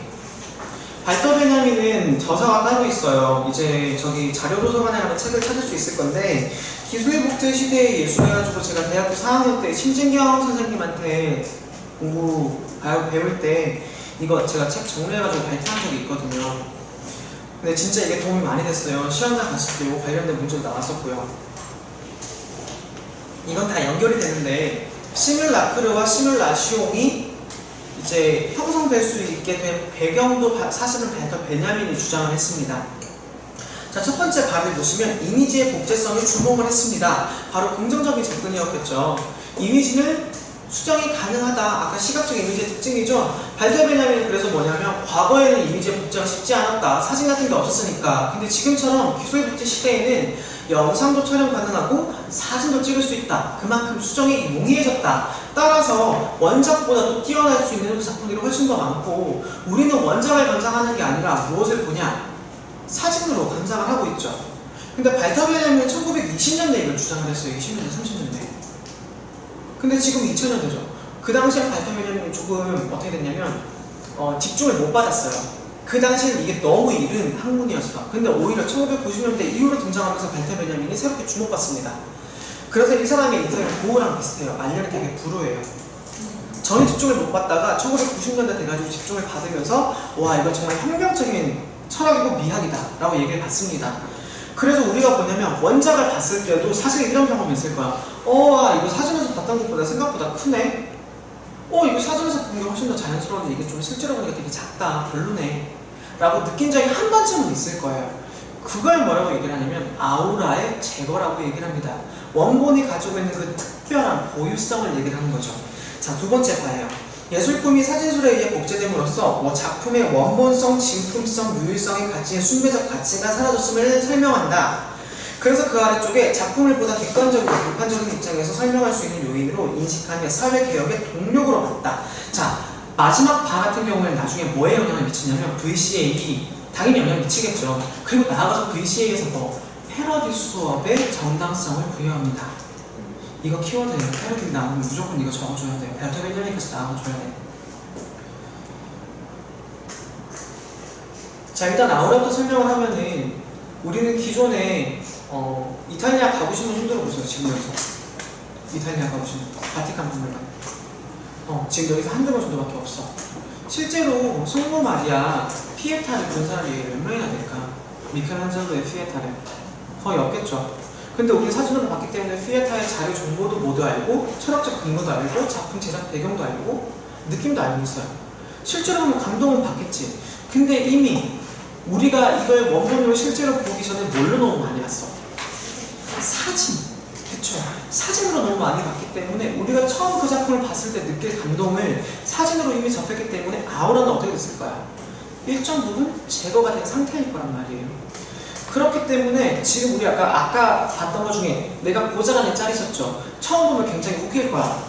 S2: 발터 베냐민은 저서가 따로 있어요. 이제 저기 자료도서관에 가면 책을 찾을 수 있을 건데, 기수의 복제 시대의 예술 해가지고 제가 대학교 4학년 때 심진경 선생님한테 배울 때 이거 제가 책 정리해가지고 발표한 적이 있거든요. 근데 진짜 이게 도움이 많이 됐어요. 시험장 갔을 때 이거 관련된 문제도 나왔었고요. 이건 다 연결이 되는데, 시뮬라크르와 시뮬라시옹이 이제 형성될 수 있게 된 배경도 사실은 발터 베냐민이 주장을 했습니다. 자, 첫 번째 발을 보시면 이미지의 복제성에 주목을 했습니다. 바로 긍정적인 접근이었겠죠. 이미지는 수정이 가능하다. 아까 시각적 이미지의 특징이죠. 발터 베냐민은 그래서 뭐냐면 과거에는 이미지의 복제가 쉽지 않았다. 사진 같은 게 없었으니까. 근데 지금처럼 기술 복제 시대에는 영상도 촬영 가능하고 사진도 찍을 수 있다. 그만큼 수정이 용이해졌다. 따라서 원작보다도 뛰어날 수 있는 작품들이 훨씬 더 많고, 우리는 원작을 감상하는 게 아니라 무엇을 보냐? 사진으로 감상을 하고 있죠. 근데 발터 베냐민은 1920년대에 이걸 주장을 했어요. 20년대, 30년대. 근데 지금 2000년대죠. 그 당시에 발터 베냐민이 조금 어떻게 됐냐면 집중을 못 받았어요. 그 당시에는 이게 너무 이른 학문이었어. 근데 오히려 1990년대 이후로 등장하면서 발터 베냐민이 새롭게 주목받습니다. 그래서 이 사람의 인생은 고우랑 비슷해요. 말년이 되게 불우해요. 전혀 집중을 못 받다가 1990년대 돼가지고 집중을 받으면서 와, 이건 정말 혁명적인 철학이고 미학이다 라고 얘기를 받습니다. 그래서 우리가 뭐냐면 원작을 봤을 때도 사실 이런 경험이 있을 거야. 이거 사진에서 봤던 것보다 생각보다 크네. 이거 사진에서 본 게 훨씬 더 자연스러운데 이게 좀 실제로 보니까 되게 작다, 별로네 라고 느낀 적이 한 번쯤은 있을 거예요. 그걸 뭐라고 얘기를 하냐면 아우라의 제거라고 얘기를 합니다. 원본이 가지고 있는 그 특별한 고유성을 얘기를 하는 거죠. 자, 두 번째 봐요. 예술품이 사진술에 의해 복제됨으로써 작품의 원본성, 진품성, 유일성의 가치의 순배적 가치가 사라졌음을 설명한다. 그래서 그 아래쪽에 작품을 보다 객관적이고 비판적인 입장에서 설명할 수 있는 요인으로 인식하며 사회개혁의 동력으로 봤다. 자, 마지막 바 같은 경우에는 나중에 뭐에 영향을 미치냐면 VCA, 당연히 영향을 미치겠죠. 그리고 나아가서 VCA에서 패러디 수업의 정당성을 부여합니다. 이거 키워드예요. 패러디 나오면 무조건 이거 적어줘야 돼요. 발터 베냐민까지 나와줘야 돼요. 자, 일단 아우라부터 설명을 하면은 우리는 기존에 이탈리아 가보시면 힘들어 보세요. 지금 여기서 이탈리아 가보시면 바티칸 박물관 지금 여기서 한두 번 정도밖에 없어. 실제로 성모 마리아 피에타를 본 사람이 몇 명이나 될까? 미켈란젤로의 피에타를 거의 없겠죠. 근데 우리는 사진으로 봤기 때문에 피에타의 자료 정보도 모두 알고, 철학적 근거도 알고, 작품 제작 배경도 알고, 느낌도 알고 있어요. 실제로 보면 감동은 받겠지. 근데 이미 우리가 이걸 원본으로 실제로 보기 전에 뭘로 너무 많이 봤어? 사진. 그쵸? 사진으로 너무 많이 봤기 때문에 우리가 처음 그 작품을 봤을 때 느낄 감동을 사진으로 이미 접했기 때문에 아우라는 어떻게 됐을까요? 일정 부분 제거가 된 상태일 거란 말이에요. 그렇기 때문에 지금 우리 아까 봤던 것 중에 내가 고자란의 짤 있었죠? 처음 보면 굉장히 웃길 거야.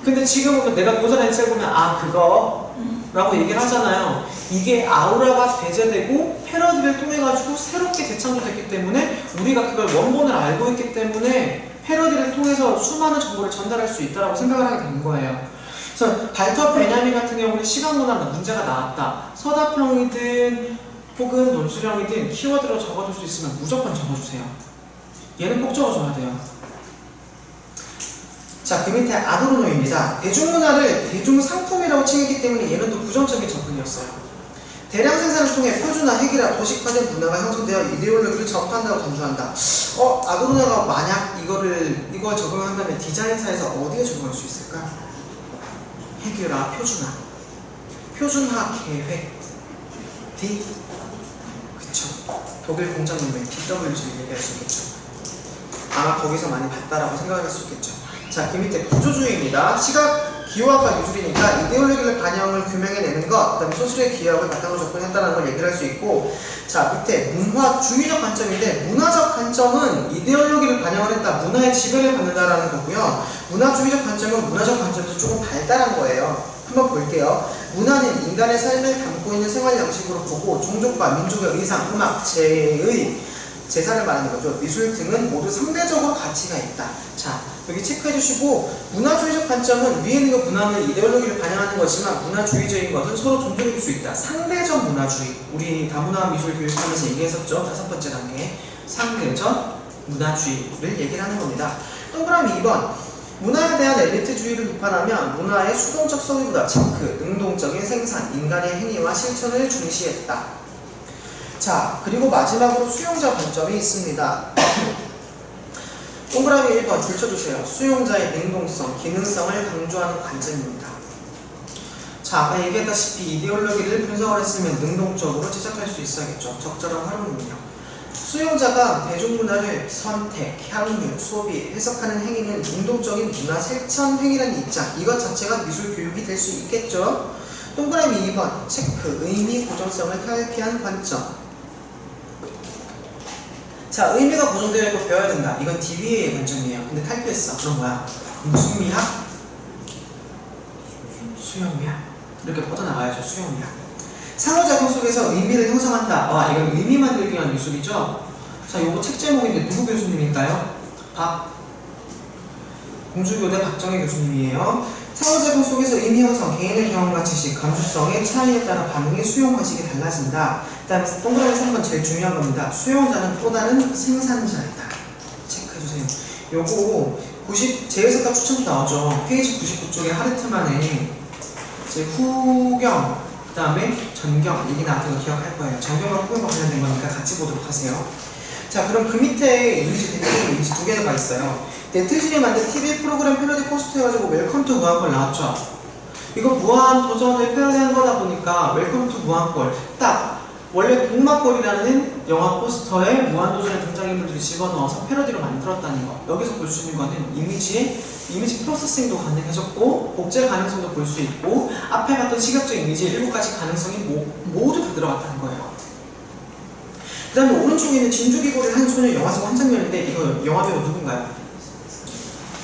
S2: 근데 지금 보면 내가 고자란의 짤 보면 그거? 라고 얘기를 하잖아요. 이게 아우라가 배제되고 패러디를 통해 가지고 새롭게 재창조됐기 때문에 우리가 그걸 원본을 알고 있기 때문에 패러디를 통해서 수많은 정보를 전달할 수 있다고 생각을 하게 된 거예요. 그래서 발터 베냐민 같은 경우는 시각문화가 문제가 나왔다. 서답형이든 혹은 논술형이든 키워드로 적어줄 수 있으면 무조건 적어주세요. 얘는 꼭 적어줘야 돼요. 자, 그 밑에 아도르노입니다. 대중문화를 대중상품이라고 칭했기 때문에 얘는 또 부정적인 접근이었어요. 대량 생산을 통해 표준화, 획일화, 도식화된 문화가 형성되어 이데올로기를 전파한다고 단주한다. 아도르노가 만약 이걸 적용한다면 디자인사에서 어디에 적용할 수 있을까? 획일화, 표준화. 표준화 계획. D? 그쵸. 독일 공장문명, DWG 얘기할 수 있겠죠. 아마 거기서 많이 봤다라고 생각할 수 있겠죠. 자, 그 밑에 구조주의입니다. 시각, 기호학과 미술이니까 이데올로기를 반영을 규명해내는 것, 그 다음에 소설의 기호학을 바탕으로 접근했다는 걸 얘기를 할 수 있고, 자, 밑에 문화주의적 관점인데, 문화적 관점은 이데올로기를 반영을 했다, 문화의 지배를 받는다라는 거고요. 문화주의적 관점은 문화적 관점에서 조금 발달한 거예요. 한번 볼게요. 문화는 인간의 삶을 담고 있는 생활 양식으로 보고 종족과 민족의 의상, 음악, 재의 제사를 말하는 거죠. 미술 등은 모두 상대적으로 가치가 있다. 자, 여기 체크해 주시고 문화주의적 관점은 위에 있는 거 문화는 이데올로기를 반영하는 거지만 문화주의적인 것은 서로 존중해 줄 수 있다. 상대적 문화주의. 우리 다문화 미술 교육하면서 얘기했었죠. 5번째 단계. 상대적 문화주의를 얘기를 하는 겁니다. 동그라미 2번. 문화에 대한 엘리트주의를 비판하면 문화의 수동적 소유보다 체크, 능동적인 생산, 인간의 행위와 실천을 중시했다. 자, 그리고 마지막으로 수용자 관점이 있습니다. 동그라미 1번 줄 쳐주세요. 수용자의 능동성, 기능성을 강조하는 관점입니다. 자, 아까 얘기했다시피 이데올로기를 분석을 했으면 능동적으로 제작할 수 있어야겠죠. 적절한 활용 능력. 수용자가 대중문화를 선택, 향유, 소비, 해석하는 행위는 능동적인 문화 실천 행위라는 입장. 이것 자체가 미술 교육이 될 수 있겠죠. 동그라미 2번 체크, 의미 고정성을 탈피한 관점. 자, 의미가 고정되어 있고 배워야 된다. 이건 DBA의 관점이에요. 근데 탈피했어. 그럼 뭐야? 무슨 미학? 수용미학. 이렇게 뻗어나가야죠. 수용미학. 상호작용 속에서 의미를 형성한다. 이건 의미 만들기 위한 미술이죠. 자, 요거 책 제목인데 누구 교수님일까요? 공주교대 박정희 교수님이에요. 상호작용 속에서 의미 형성, 개인의 경험과 지식, 감수성의 차이에 따라 반응의 수용 방식이 달라진다. 그 다음에 동그라미 3번 제일 중요한 겁니다. 수용자는 또 다른 생산자이다. 체크해주세요. 요거 제해석과 추천도 나오죠. 페이지 99쪽에 하르트만의 제 후경, 그 다음에 전경 얘기 나왔던 거 기억할 거예요. 전경과 후경과 관련된 거니까 같이 보도록 하세요. 자, 그럼 그 밑에 이미지, 대표적인 이미지 두 개가 있어요. 네트진이 만든 TV 프로그램 패러디 포스터 해가지고 웰컴 투 무한골 나왔죠. 이거 무한 도전을 패러디한 거다 보니까 웰컴 투 무한골 딱 원래 복막골이라는 영화 포스터에 무한도전의 등장인물들이 집어넣어서 패러디로 만들었다는 거. 여기서 볼 수 있는 거는 이미지 프로세싱도 가능해졌고 복제 가능성도 볼 수 있고 앞에 봤던 시각적 이미지의 7가지 가능성이 모두 다 들어갔다는 거예요. 그 다음에 오른쪽에 있는 진주기고를 한 소녀 영화 속 한 장면인데 이거 영화배우 누군가요?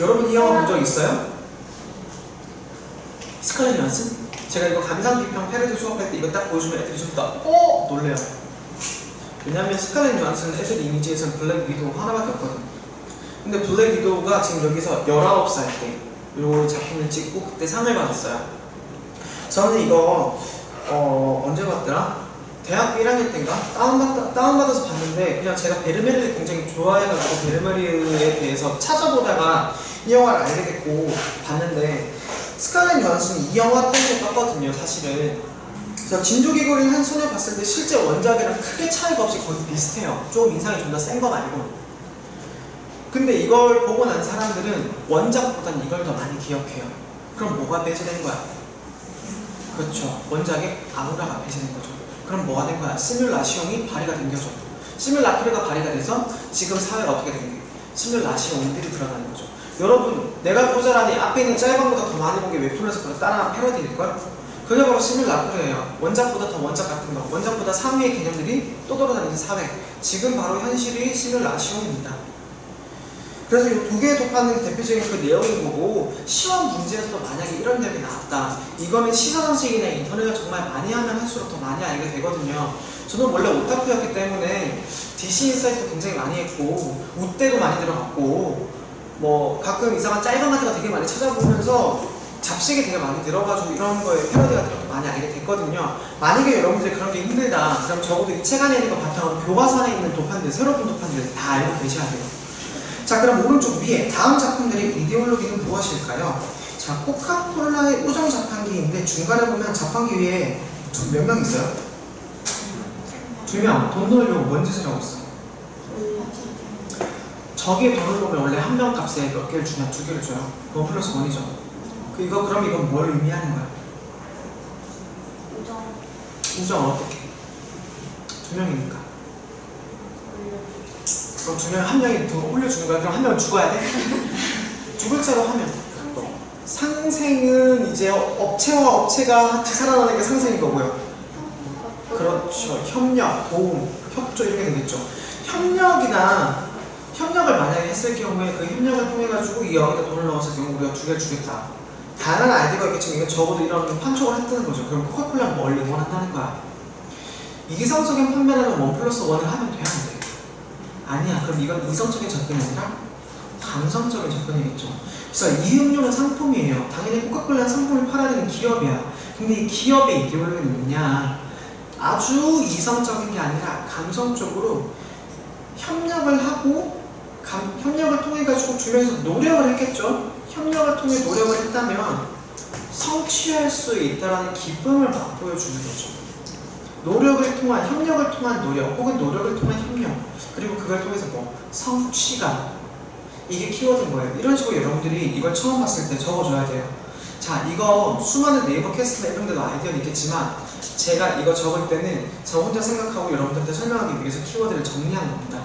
S2: 여러분 이 영화 본 적 있어요? 스칼렛 요한슨? 제가 이거 감상비평 패러디 수업할 때 이거 딱 보여주면 애들이 좀 더 놀래요. 왜냐면 스칼렛 요한슨은 애들 이미지에서는 블랙 위도우 하나밖에 없거든요. 근데 블랙 위도우가 지금 여기서 19살 때 이 작품을 찍고 그때 상을 받았어요. 저는 이거 언제 봤더라? 대학교 1학년 때인가? 다운받아서 봤는데 그냥 제가 베르메르를 굉장히 좋아해가지고 베르메르에 대해서 찾아보다가 이 영화를 알게 됐고 봤는데 스칼렛 요한슨이 이 영화 때문에 떴거든요, 사실은. 그래서 진주기고를 한 소녀 봤을 때 실제 원작이랑 크게 차이가 없이 거의 비슷해요. 좀 인상이 좀 더 센 거 말고. 근데 이걸 보고 난 사람들은 원작보단 이걸 더 많이 기억해요. 그럼 뭐가 배제된 거야? 그렇죠. 원작의 아우라가 배제된 거죠. 그럼 뭐가 된 거야? 시뮬라시옹이 발휘가 된 거죠. 시뮬라크르가 발휘가 돼서 지금 사회가 어떻게 된 거예요? 시뮬라시옹들이 들어가는 거죠. 여러분, 내가 꼬자라니 앞에 있는 짤방보다 더 많이 본 게 웹툰에서 그걸 따라한 패러디일걸? 그게 바로 시뮬라크르예요. 원작보다 더 원작 같은 거, 원작보다 상위의 개념들이 또 돌아다니는 사회. 지금 바로 현실이 시뮬라시옹입니다. 그래서 이 두 개의 독하는 대표적인 그 내용인 거고, 시험 문제에서도 만약에 이런 내용이 나왔다. 이거는 시사상식이나 인터넷을 정말 많이 하면 할수록 더 많이 알게 되거든요. 저는 원래 오타쿠였기 때문에 DC 인사이트도 굉장히 많이 했고, 우대도 많이 들어갔고, 뭐 가끔 이상한 짤방 같은 거 되게 많이 찾아보면서 잡식이 되게 많이 들어가지고 이런 거에 패러디 같은 것도 많이 알게 됐거든요. 만약에 여러분들이 그런 게 힘들다, 그럼 적어도 이 책 안에 있는 거 바탕으로 교과서 안에 있는 도판들, 새로운 도판들 다 알고 계셔야 돼요. 자, 그럼 오른쪽 위에 다음 작품들의 이데올로기는 무엇일까요? 자, 코카콜라의 우정 자판기인데 중간에 보면 자판기 위에 몇 명 있어요? 2명. 돈 넣으려고 뭔 짓을 하고 있어? 저기에 돈을 넣으면 원래 한 명 값에 몇 개를 주냐? 2개를 줘요. 1 플러스 1이죠. 그럼 이건 뭘 의미하는 거야? 우정 어떻게? 2명이니까. 그럼 2명, 한 명이 더 올려주는 거야? 그럼 한 명은 죽어야 돼? 죽을 자로 하면 상생은 이제 업체와 업체가 같이 살아나는 게 상생인 거고요. 그렇죠. 협력, 도움, 협조 이렇게 되겠죠. 협력을 만약에 했을 경우에 그 협력을 통해가지고 이 여기다 돈을 넣었을 경우 우리가 2개를 주겠다. 다양한 아이디어가 있겠지만 이건 적어도 이런 판촉을 했다는 거죠. 그럼 코카콜라는 뭘 응원한다는 거야? 이기성적인 판매라는 1 플러스 1을 하면 돼, 안 돼? 아니야. 그럼 이건 이성적인 접근이 아니라 감성적인 접근이겠죠. 그래서 이음료는 상품이에요. 당연히 코카콜라는 상품을 팔아야 되는 기업이야. 근데 이 기업의 이데올로기는 뭐냐? 아주 이성적인 게 아니라 감성적으로 협력을 하고 협력을 통해 가지고 주변에서 노력을 했겠죠. 협력을 통해 노력을 했다면 성취할 수 있다라는 기쁨을 맛보여주는 거죠. 노력을 통한 협력을 통한 노력 혹은 노력을 통한 협력 그리고 그걸 통해서 뭐 성취감 이게 키워드인 거예요. 이런 식으로 여러분들이 이걸 처음 봤을 때 적어줘야 돼요. 자, 이거 수많은 네이버 캐스트 앱인데도 아이디어는 있겠지만 제가 이거 적을 때는 저 혼자 생각하고 여러분들한테 설명하기 위해서 키워드를 정리한 겁니다.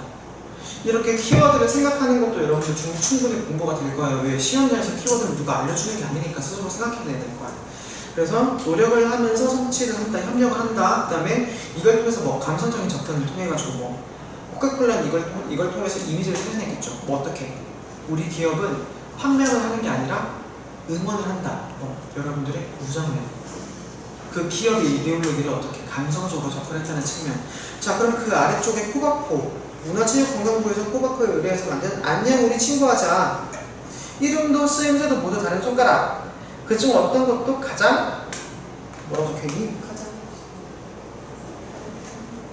S2: 이렇게 키워드를 생각하는 것도 여러분들 충분히 공부가 될 거예요. 왜? 시험장에서 키워드를 누가 알려주는 게 아니니까 스스로 생각해내야 될 거야. 그래서 노력을 하면서 성취를 한다, 협력을 한다. 그 다음에 이걸 통해서 뭐 감성적인 접근을 통해가지고 뭐 코카콜라는 이걸 통해서 이미지를 생산했겠죠. 뭐 어떻게? 우리 기업은 판매를 하는 게 아니라 응원을 한다. 여러분들의 우정을 그 기업의 이데올로기를 어떻게 감성적으로 접근했다는 측면. 자, 그럼 그 아래쪽에 코바코 문화체육관광부에서 코바코에 의뢰해서 만든 안녕 우리 친구하자. 이름도 쓰임새도 모두 다른 손가락. 그중 어떤 것도 가장 뭐라고 적혀있니?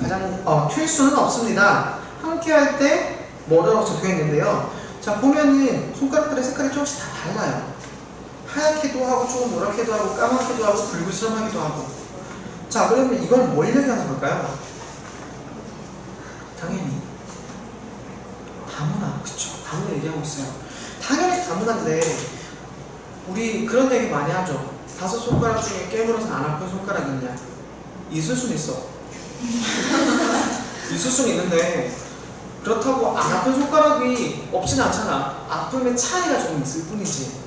S2: 가장 튈 수는 없습니다. 함께 할 때 뭐라고 적혀있는데요. 자, 보면은 손가락들의 색깔이 조금씩 다 달라요. 하얗게도 하고 조금 노랗게도 하고 까맣게도 하고 붉으스름하기도 하고. 자, 그러면 이건 뭘 얘기하는 걸까요? 당연히 다문화. 그쵸, 다문화 얘기하고 있어요. 당연히 다문화인데 우리 그런 얘기 많이 하죠. 5손가락 중에 깨물어서 안 아픈 손가락이 있냐? 있을 수는 있어. 있을 수는 있는데 그렇다고 안 아픈 손가락이 없진 않잖아. 아픔의 차이가 좀 있을 뿐이지.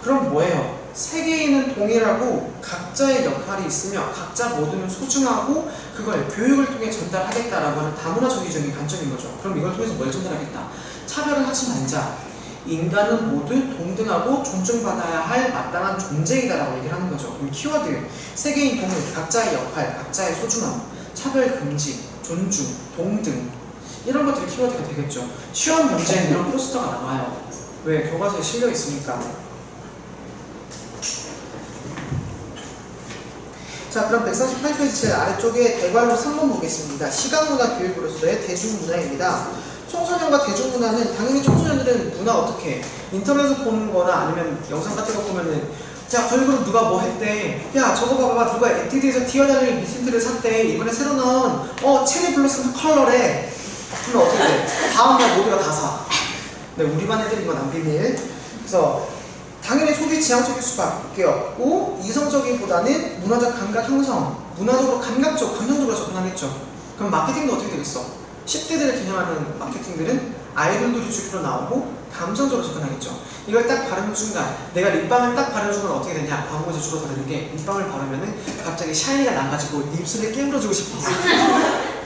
S2: 그럼 뭐예요? 세계인은 동일하고 각자의 역할이 있으며 각자 모두는 소중하고 그걸 교육을 통해 전달하겠다라고 하는 다문화주의적인 관점인 거죠. 그럼 이걸 통해서 뭘 전달하겠다? 차별을 하지 말자. 인간은 모두 동등하고 존중받아야 할 마땅한 존재이다라고 얘기를 하는 거죠. 그럼 키워드 세계인 동일, 각자의 역할, 각자의 소중함, 차별 금지, 존중, 동등 이런 것들이 키워드가 되겠죠. 시험 문제는 이런 포스터가 나와요. 왜? 교과서에 실려 있으니까. 자, 그럼 138페이지 제일 아래쪽에 대괄호 3번 보겠습니다. 시각문화 교육으로서의 대중문화입니다. 청소년과 대중문화는 당연히 청소년들은 문화 어떻게 해? 인터넷에서 보는 거나 아니면 영상 같은 거 보면은 자, 걸그룹 누가 뭐 했대? 야, 저거 봐봐. 누가 에뛰드에서 티어달링 미신트를 샀대. 이번에 새로 나온 체리 블로썸 컬러래. 그러면 어떻게 돼? 다음날 모두가 다 사. 네, 우리 반 애들인 건 안 비밀. 그래서 당연히 소비 지향적일 수밖에 없고 이성적이보다는 문화적 감각 형성, 문화적으로 감각적, 감성적으로 접근하겠죠. 그럼 마케팅도 어떻게 되겠어? 10대들을 기념하는 마케팅들은 아이돌들이 주로 나오고 감성적으로 접근하겠죠. 이걸 딱 바르는 순간, 내가 립밤을 딱 바르는 순간 어떻게 되냐? 광고에서 주로 다루는 게 립밤을 바르면은 갑자기 샤이니가 나가지고 입술에 깨물어주고 싶어.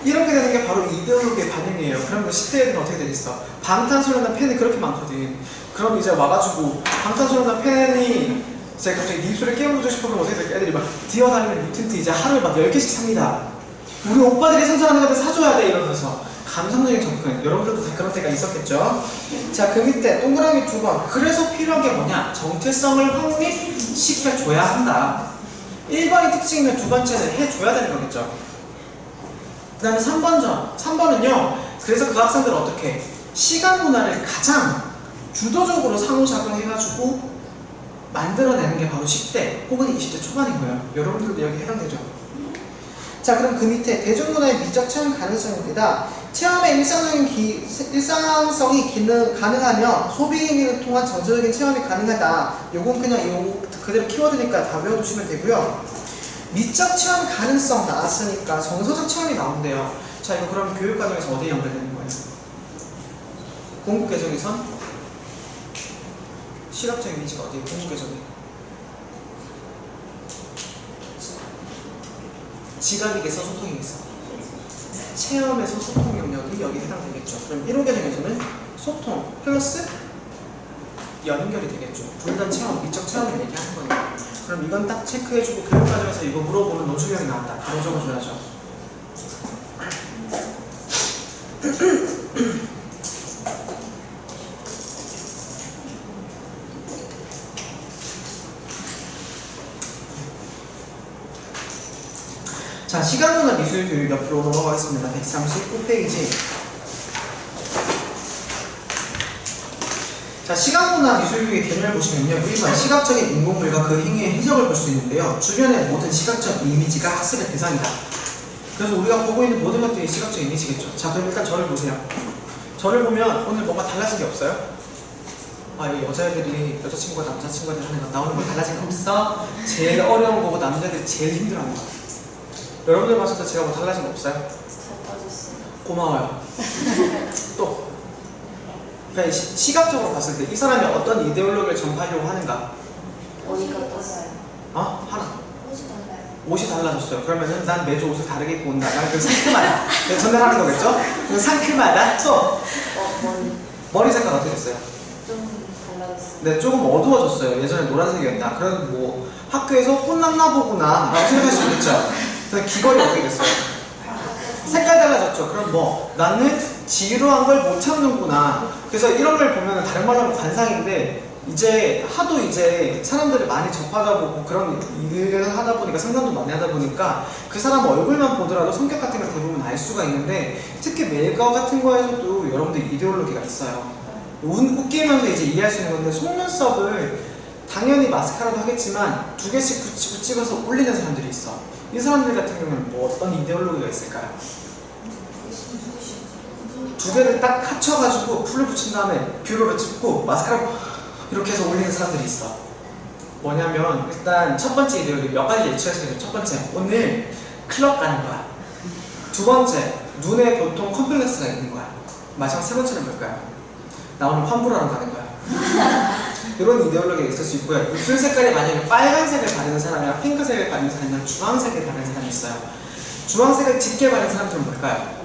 S2: 이렇게 되는 게 바로 이데올로기의 반응이에요. 그러면 10대들은 어떻게 되겠어? 방탄소년단 팬이 그렇게 많거든. 그럼 이제 와가지고 방탄소년단 팬이 이제 갑자기 네 입술에 깨물어주고 싶어 그러면 어떻게 될까? 애들이 막 디어다니는 뮤튼트 이제 하루에 막 10개씩 삽니다. 우리 오빠들이 생산하는 것들 사줘야 돼 이러면서 감성적인 접근. 여러분들도 다 그런 때가 있었겠죠? 자, 그 밑에 동그라미 2번. 그래서 필요한 게 뭐냐? 정체성을 확립시켜줘야 한다. 1번이 특징이면 두 번째는 해줘야 되는 거겠죠. 그 다음에 3번은요. 그래서 그 학생들은 어떻게 시각 문화를 가장 주도적으로 상호작용해가지고 만들어내는 게 바로 10대 혹은 20대 초반인 거예요. 여러분들도 여기 해당되죠? 자, 그럼 그 밑에 대중문화의 미적 체험 가능성입니다. 체험의 일상성이 가능하며 소비 행위를 통한 정서적인 체험이 가능하다. 요건 그냥 요거 그대로 키워드니까 다 외워두시면 되고요. 미적 체험 가능성 나왔으니까 정서적 체험이 나온대요. 자, 이거 그럼 교육과정에서 어디에 연결되는 거예요? 공부개정에선 시각적 이미지가 어디에? 공부개정에 지각이겠어? 소통이겠어? 체험에서 소통 영역이 여기 해당되겠죠. 그럼 1호 개정에서는 소통 플러스 연결이 되겠죠. 둘 다 체험, 미적 체험을 얘기하는 거니까. 그럼 이건 딱 체크해주고 교육과정에서 이거 물어보면 노출형이 나왔다. 바로 적어줘야죠. 시각문화 미술교육 옆으로 넘어가겠습니다. 139페이지. 자, 시각문화 미술교육의 개념을 보시면요. 1번 시각적인 인공물과 그 행위의 해석을 볼 수 있는데요. 주변의 모든 시각적 이미지가 학습의 대상이다. 그래서 우리가 보고 있는 모든 것들이 시각적 이미지겠죠. 자, 그럼 일단 저를 보세요. 저를 보면 오늘 뭔가 달라진 게 없어요? 아, 이 여자애들이 여자친구가 남자친구한테 하는 거 나오는 거 달라진 거 없어? 제일 어려운 거고 남자들이 제일 힘들어하는 거. 여러분들 봤을 때 제가 뭐 달라진 거 없어요?
S3: 잘 빠졌어요.
S2: 고마워요. 또 그냥 시각적으로 봤을 때 이 사람이 어떤 이데올로기를 전파하려고 하는가?
S3: 옷이 같았어요.
S2: 어? 하나.
S3: 옷이 달라요.
S2: 옷이 달라졌어요. 그러면은 난 매주 옷을 다르게 입고 온다. 난 그 상큼하다. 내가 전달하는 거겠죠? 그 상큼하다. 또
S3: 머리
S2: 머리 색깔 어떻게 됐어요?
S3: 좀 달라졌어요.
S2: 네, 조금 어두워졌어요. 예전에 노란색이었다. 그럼 뭐 학교에서 혼났나 보구나 라고 생각할 수 있겠죠. 그래서 귀걸이 어떻게 됐어요? 색깔 달라졌죠. 그럼 뭐 나는 지루한 걸 못 참는구나. 그래서 이런 걸 보면 다른 말로 하면 관상인데 이제 하도 이제 사람들을 많이 접하다 보고 그런 일을 하다 보니까 상담도 많이 하다 보니까 그 사람 얼굴만 보더라도 성격 같은 걸 대부분 알 수가 있는데 특히 메이크업 같은 거에서도 여러분들 이데올로기가 있어요. 웃기면서 이제 이해할 수 있는 건데 속눈썹을 당연히 마스카라도 하겠지만 2개씩 붙이고 찍어서 올리는 사람들이 있어. 이 사람들 같은 경우는 뭐 어떤 이데올로기가 있을까요? 2개를 딱 합쳐가지고 풀을 붙인 다음에 뷰러로 찍고 마스카라 이렇게 해서 올리는 사람들이 있어. 뭐냐면 일단 첫 번째 이데올로기 몇 가지 예측해서 첫 번째 오늘 클럽 가는 거야. 2번째 눈에 보통 컴플렉스가 있는 거야. 마지막 3번째는 뭘까요? 나 오늘 환불하러 가는 거야. 이런 이데올로기가 있을 수 있고요. 입술 색깔이 만약에 빨간색을 바르는 사람이랑 핑크색을 바르는 사람이랑 주황색을 바르는 사람이 있어요. 주황색을 짙게 바르는 사람들은 뭘까요?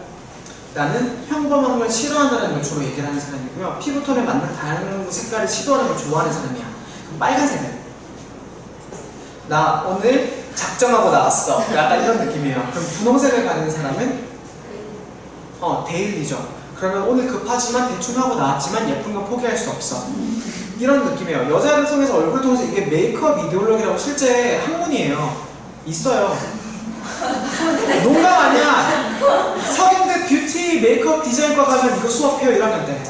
S2: 나는 평범한 걸 싫어한다는 걸 주로 얘기를 하는 사람이고요. 피부톤에 맞는 다양한 색깔을 시도하는 걸 좋아하는 사람이야. 그럼 빨간색은? 나 오늘 작정하고 나왔어. 약간 이런 느낌이에요. 그럼 분홍색을 바르는 사람은? 데일리죠. 그러면 오늘 급하지만 대충 하고 나왔지만 예쁜 건 포기할 수 없어. 이런 느낌이에요. 여자를 통해서 얼굴 통해서 이게 메이크업 이데올로기라고 실제 학문이에요. 있어요. 농담 아니야. 서경대 뷰티 메이크업 디자인과 가면 이거 수업해요 1학년 때.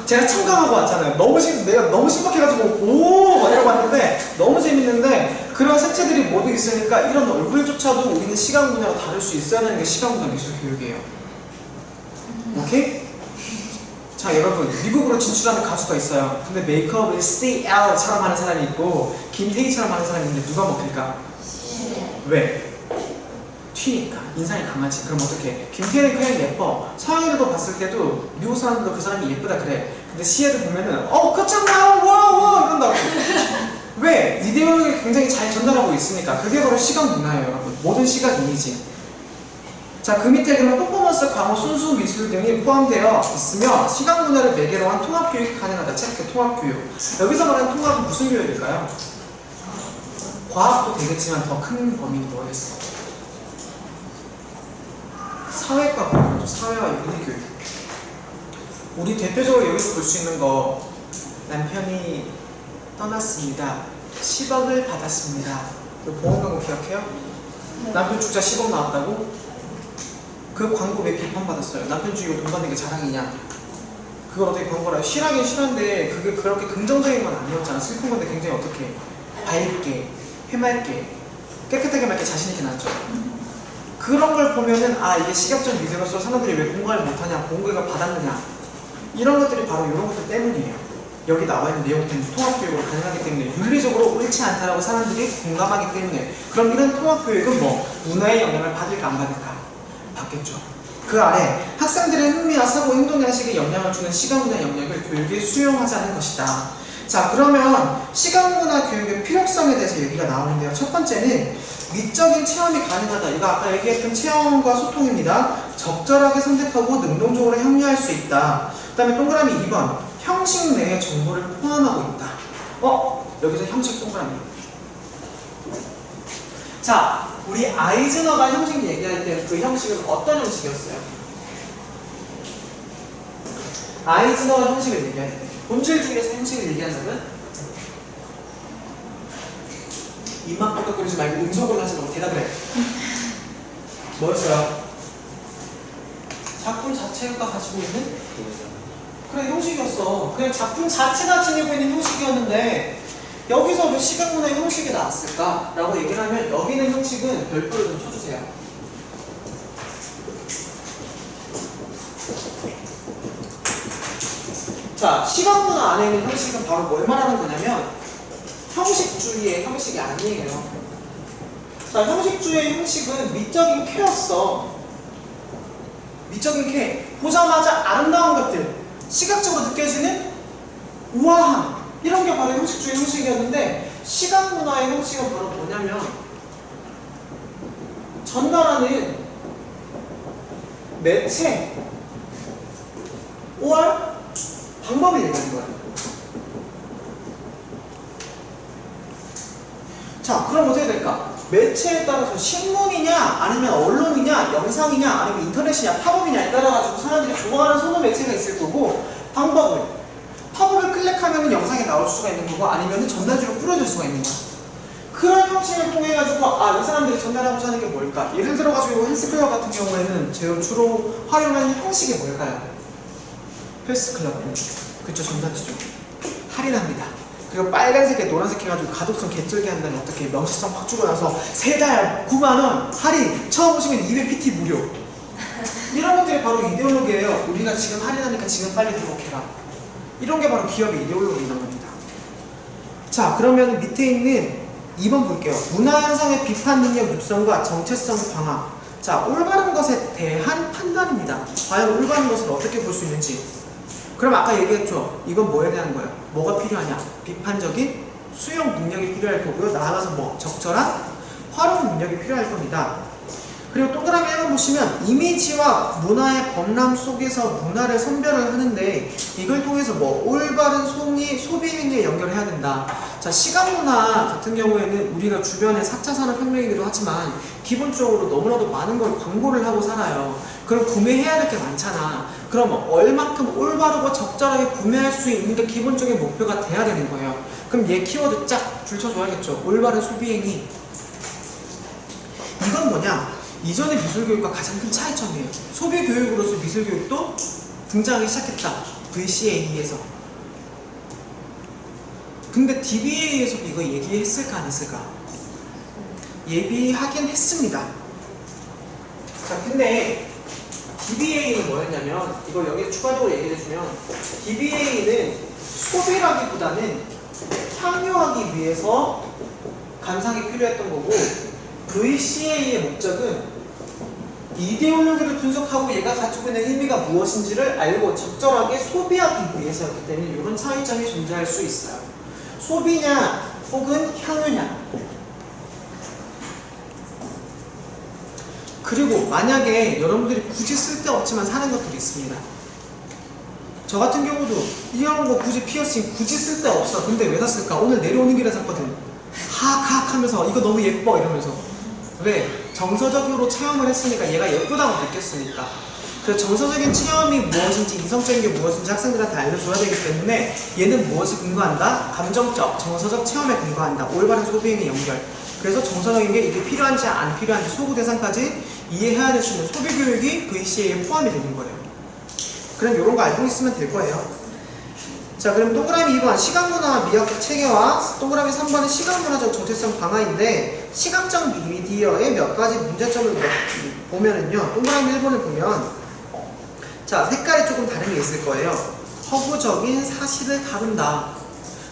S2: 제가 참가하고 왔잖아요. 내가 너무 신박해가지고 오! 막 이러고 왔는데 너무 재밌는데 그런 색채들이 모두 있으니까 이런 얼굴조차도 우리는 시각문화로 다룰 수 있어야 하는 게 시각문화 미술 교육이에요. 오케이? 자 여러분 미국으로 진출하는 가수가 있어요. 근데 메이크업을 CL처럼 하는 사람이 있고 김태희처럼 하는 사람이 있는데 누가 먹힐까? 왜? 튀니까 인상이 강하지. 그럼 어떻게? 김태희는 그냥 예뻐. 서양인들도 봤을 때도 미국 사람들도 그 사람이 예쁘다 그래. 근데 시애를 보면은 그렇잖아 와 이런다고. 왜? 이데올로기를 굉장히 잘 전달하고 있으니까. 그게 바로 시각 문화예요 여러분. 모든 시각 이미지. 자, 그 밑에 그러면 퍼포먼스, 과목, 순수, 미술 등이 포함되어 있으며 시각 문화를 매개로 한 통합 교육이 가능하다. 체크, 통합 교육. 여기서 말하는 통합은 무슨 교육일까요? 과학도 되겠지만 더 큰 범위는 뭐겠어? 사회과 교육이죠. 사회와 윤리 교육. 우리 대표적으로 여기서 볼 수 있는 거 남편이 떠났습니다. 10억을 받았습니다. 보험 광고 기억해요? 남편 죽자 10억 나왔다고? 그 광고 왜 비판받았어요? 남편 죽이고 돈 받는 게 자랑이냐? 그걸 어떻게 광고를 실하긴 실한데 그게 그렇게 긍정적인 건 아니었잖아. 슬픈 건데 굉장히 어떻게 밝게, 해맑게, 깨끗하게 맑게 자신있게 나왔죠. 그런 걸 보면은 이게 시각적 미디어로서 사람들이 왜 공부를 못하냐, 공부를 받았느냐 이런 것들이 바로 이런 것들 때문이에요. 여기 나와 있는 내용 때문에 통합교육으로 가능하기 때문에 윤리적으로 옳지 않다라고 사람들이 공감하기 때문에 그럼 이런 통합교육은 뭐 문화의 영향을 받을까 안 받을까? 받겠죠. 그 아래 학생들의 흥미와 사고 행동 양식에 영향을 주는 시각문화 영역을 교육에 수용하자는 것이다. 자 그러면 시각문화 교육의 필요성에 대해서 얘기가 나오는데요. 첫 번째는 미적인 체험이 가능하다. 이거 아까 얘기했던 체험과 소통입니다. 적절하게 선택하고 능동적으로 합리화할 수 있다. 그 다음에 동그라미 2번 형식 내에 정보를 포함하고 있다. 여기서 형식 동그라미. 자 우리 아이즈너가 형식 얘기할 때 그 형식은 어떤 형식이었어요? 아이즈너가 형식을 얘기할 때 본질 중에서 형식을 얘기한다면 입만 뻑뻑거리지 말고 음속으로 하지 말고 대답을 해. 뭐였어요? 작품 자체가 가지고 있는? 그래, 형식이었어. 그냥 작품 자체가 지니고 있는 형식이었는데 여기서 왜 시각문화의 형식이 나왔을까? 라고 얘기를 하면 여기 있는 형식은 별표를 좀 쳐주세요. 자, 시각문화 안에 있는 형식은 바로 뭘 말하는 거냐면 형식주의의 형식이 아니에요. 자, 형식주의의 형식은 미적인 쾌였어. 미적인 쾌. 보자마자 아름다운 것들, 시각적으로 느껴지는 우아함, 이런 게 바로 형식주의 형식이었는데 시각문화의 형식은 바로 뭐냐면 전달하는 매체, or 방법을 얘기하는 거야. 자, 그럼 어떻게 될까? 매체에 따라서 신문이냐, 아니면 언론이냐, 영상이냐, 아니면 인터넷이냐, 팝업이냐에 따라가지고 사람들이 좋아하는 선호 매체가 있을 거고, 방법을. 팝업을 클릭하면 영상이 나올 수가 있는 거고, 아니면 전단지로 뿌려질 수가 있는 거야. 그런 형식을 통해가지고, 아, 이 사람들이 전달하고자 하는 게 뭘까? 예를 들어가지고 헬스클럽 같은 경우에는 제가 주로 활용하는 형식이 뭘까요? 헬스클럽. 그쵸, 전단지죠. 할인합니다. 그리고 빨간색에 노란색 해가지고 가독성 개쩔게 한다면 어떻게 명시성 확 주고 나서 3달 9만원 할인, 처음 오시면 200PT 무료. 이런 것들이 바로 이데올로기예요. 우리가 지금 할인하니까 지금 빨리 등록해라. 이런 게 바로 기업의 이데올로기인 겁니다. 자, 그러면 밑에 있는 2번 볼게요. 문화현상의 비판 능력 육성과 정체성 강화. 자, 올바른 것에 대한 판단입니다. 과연 올바른 것을 어떻게 볼 수 있는지. 그럼 아까 얘기했죠. 이건 뭐에 대한 거야? 뭐가 필요하냐? 비판적인 수용 능력이 필요할 거고요. 나아가서 뭐? 적절한 활용 능력이 필요할 겁니다. 그리고 동그라미 1번 보시면 이미지와 문화의 범람 속에서 문화를 선별을 하는데 이걸 통해서 뭐 올바른 소비 행위에 연결해야 된다. 자, 시각문화 같은 경우에는 우리가 주변에 4차 산업혁명이기도 하지만 기본적으로 너무나도 많은 걸 광고를 하고 살아요. 그럼 구매해야 될 게 많잖아. 그럼 얼만큼 올바르고 적절하게 구매할 수 있는 게 기본적인 목표가 돼야 되는 거예요. 그럼 얘 키워드 쫙 줄쳐줘야겠죠. 올바른 소비 행위. 이건 뭐냐? 이전의 미술교육과 가장 큰 차이점이에요. 소비교육으로서 미술교육도 등장하기 시작했다. VCA에서. 근데 DBA에서 이거 얘기했을까 안 했을까? 예비하긴 했습니다. 자, 근데 DBA는 뭐였냐면 이걸 여기에 추가적으로 얘기해주면 DBA는 소비라기보다는 향유하기 위해서 감상이 필요했던 거고 VCA의 목적은 이데올로기를 분석하고 얘가 가지고 있는 의미가 무엇인지를 알고 적절하게 소비하기 위해서였기 때문에 이런 차이점이 존재할 수 있어요. 소비냐 혹은 향유냐. 그리고 만약에 여러분들이 굳이 쓸데없지만 사는 것들이 있습니다. 저 같은 경우도 이런 거 굳이 피어싱 굳이 쓸데없어. 근데 왜 샀을까? 오늘 내려오는 길에 샀거든. 하악 하면서 이거 너무 예뻐 이러면서. 왜? 정서적으로 체험을 했으니까 얘가 예쁘다고 느꼈으니까. 그래서 정서적인 체험이 무엇인지 이성적인 게 무엇인지 학생들한테 알려줘야 되기 때문에 얘는 무엇에 근거한다? 감정적, 정서적 체험에 근거한다. 올바른 소비행위 연결. 그래서 정서적인 게 이게 필요한지 안 필요한지 소구 대상까지 이해해야 될 수 있는 소비교육이 VCA에 포함이 되는 거예요. 그럼 이런 거 알고 있으면 될 거예요. 자, 그럼 동그라미 2번 시각문화 미학적 체계와 동그라미 3번은 시각문화적 정체성 강화인데 시각적 미디어의 몇 가지 문제점을 보면은요. 동그라미 1번을 보면 자, 색깔이 조금 다른 게 있을 거예요. 허구적인 사실을 다룬다.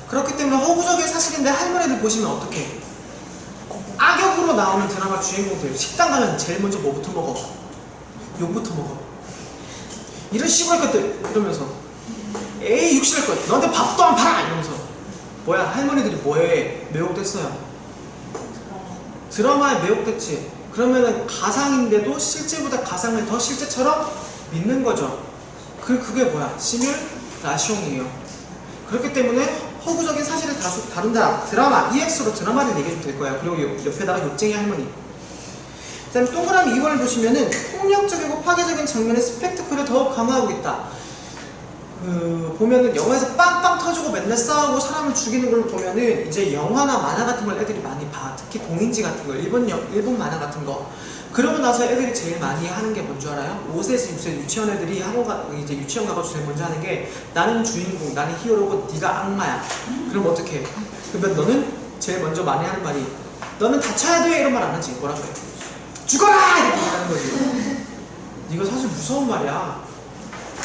S2: 그렇기 때문에 허구적인 사실인데 할머니들 보시면 어떡해? 악역으로 나오는 드라마 주인공들 식당 가면 제일 먼저 뭐부터 먹어? 욕부터 먹어. 이런 시골 것들 이러면서 에이 육실할 것 너한테 밥도 안 팔아 이러면서 뭐야 할머니들이 뭐에 매혹됐어요? 드라마에 매혹됐지. 그러면은 가상인데도 실제보다 가상을 더 실제처럼 믿는 거죠. 그게 뭐야? 시뮬라숑이에요. 그렇기 때문에 허구적인 사실을 다룬다. 드라마, EX로 드라마를 얘기해도 될 거예요. 그리고 옆에다가 욕쟁이 할머니. 그 다음에 동그라미 2번을 보시면은 폭력적이고 파괴적인 장면의 스펙트클을 더욱 강화하고 있다. 보면은 영화에서 빵빵 터지고 맨날 싸우고 사람을 죽이는 걸 보면은 이제 영화나 만화 같은 걸 애들이 많이 봐. 특히 봉인지 같은 거, 일본 만화 같은 거. 그러고 나서 애들이 제일 많이 하는 게 뭔 줄 알아요? 5세에서 6세 유치원 애들이 이제 유치원 가가지고 제일 먼저 하는 게 나는 주인공, 나는 히어로고 네가 악마야. 그럼 어떡해? 그러면 너는 제일 먼저 많이 하는 말이 너는 다쳐야 돼 이런 말 안 하지. 뭐라고 해? 죽어라! 이렇게 하는 거지. 이거 사실 무서운 말이야.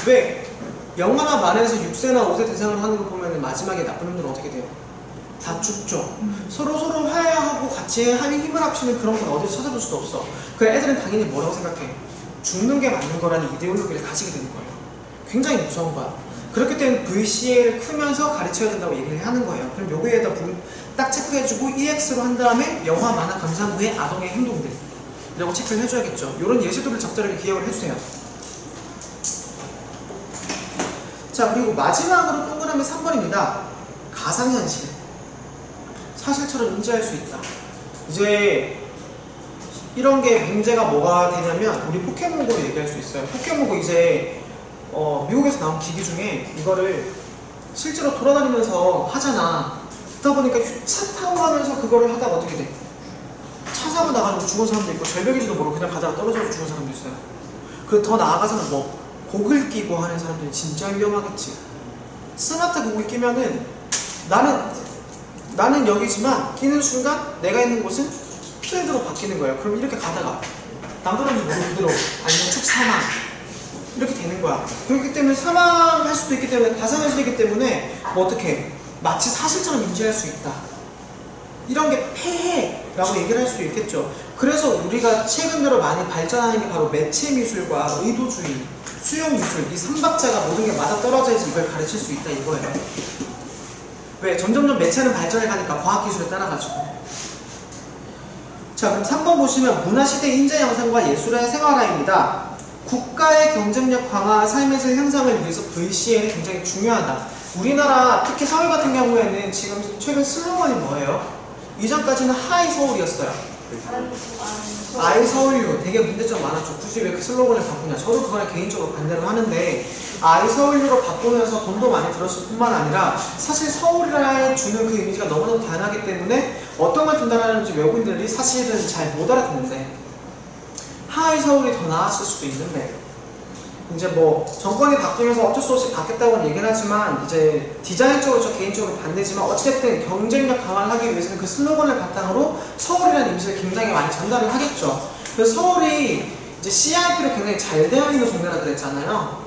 S2: 왜? 영화나 만화에서 6세나 5세 대상을 하는 거 보면 마지막에 나쁜 놈들은 어떻게 돼요? 다 죽죠. 서로 화해하고 같이 힘을 합치는 그런 건 어디서 찾아볼 수도 없어. 그래 애들은 당연히 뭐라고 생각해? 죽는 게 맞는 거라는 이데올로기를 가지게 되는 거예요. 굉장히 무서운 거야. 그렇기 때문에 VCA를 크면서 가르쳐야 된다고 얘기를 하는 거예요. 그럼 요거에다 딱 체크해주고 EX로 한 다음에 영화, 만화 감상 후의 아동의 행동들 이라고 체크를 해줘야겠죠. 이런 예시들을 적절하게 기억을 해주세요. 자, 그리고 마지막으로 동그라미 3번입니다. 가상현실. 사실처럼 인지할 수 있다. 이제 이런 게 문제가 뭐가 되냐면 우리 포켓몬고로 얘기할 수 있어요. 포켓몬고 이제 미국에서 나온 기기 중에 이거를 실제로 돌아다니면서 하잖아. 그러다 보니까 차 타고 가면서 그거를 하다가 어떻게 돼? 차 사고 나가지고 죽은 사람도 있고 절벽인지도 모르고 그냥 가다가 떨어져서 죽은 사람도 있어요. 그리고 더 나아가서는 뭐 고글 끼고 하는 사람들이 진짜 위험하겠지. 스마트 고글 끼면은 나는 여기지만 끼는 순간 내가 있는 곳은 필드로 바뀌는 거예요. 그럼 이렇게 가다가 남들은지 모르고 그대로 아니면 축 사망 이렇게 되는 거야. 그렇기 때문에 사망할 수도 있기 때문에 가상현실이기 때문에 뭐 어떻게 마치 사실처럼 인지할 수 있다. 이런 게 폐해라고 얘기를 할 수 있겠죠. 그래서 우리가 최근 들어 많이 발전하는 게 바로 매체 미술과 의도주의, 수용 미술 이 3박자가 모든 게 맞아떨어져야지 이걸 가르칠 수 있다 이거예요. 왜? 점점점 매체는 발전해 가니까 과학기술에 따라가지고. 자, 그럼 3번 보시면 문화시대 인재 양상과 예술의 생활화입니다. 국가의 경쟁력 강화, 삶의 질 향상을 위해서 VCA는 굉장히 중요하다. 우리나라 특히 서울 같은 경우에는 지금 최근 슬로건이 뭐예요? 이전까지는 하이 서울이었어요. 아이 서울유 되게 문제점 많았죠. 굳이 왜 그 슬로건을 바꾸냐. 저도 그거는 개인적으로 반대를 하는데 아이 서울유로 바꾸면서 돈도 많이 들었을 뿐만 아니라 사실 서울에 주는 그 이미지가 너무너무 다양하기 때문에 어떤 걸 판단하는지 외국인들이 사실은 잘 못 알아듣는데 하이 서울이 더 나았을 수도 있는데 이제 뭐 정권이 바뀌면서 어쩔 수 없이 바뀌었다고는 얘기는 하지만 이제 디자인 쪽으로 저 개인적으로 반대지만 어쨌든 경쟁력 강화를 하기 위해서는 그 슬로건을 바탕으로 서울이라는 이미지를 굉장히 많이 전달을 하겠죠. 그래서 서울이 이제 CIP로 굉장히 잘 되어 있는 동네라 그랬잖아요.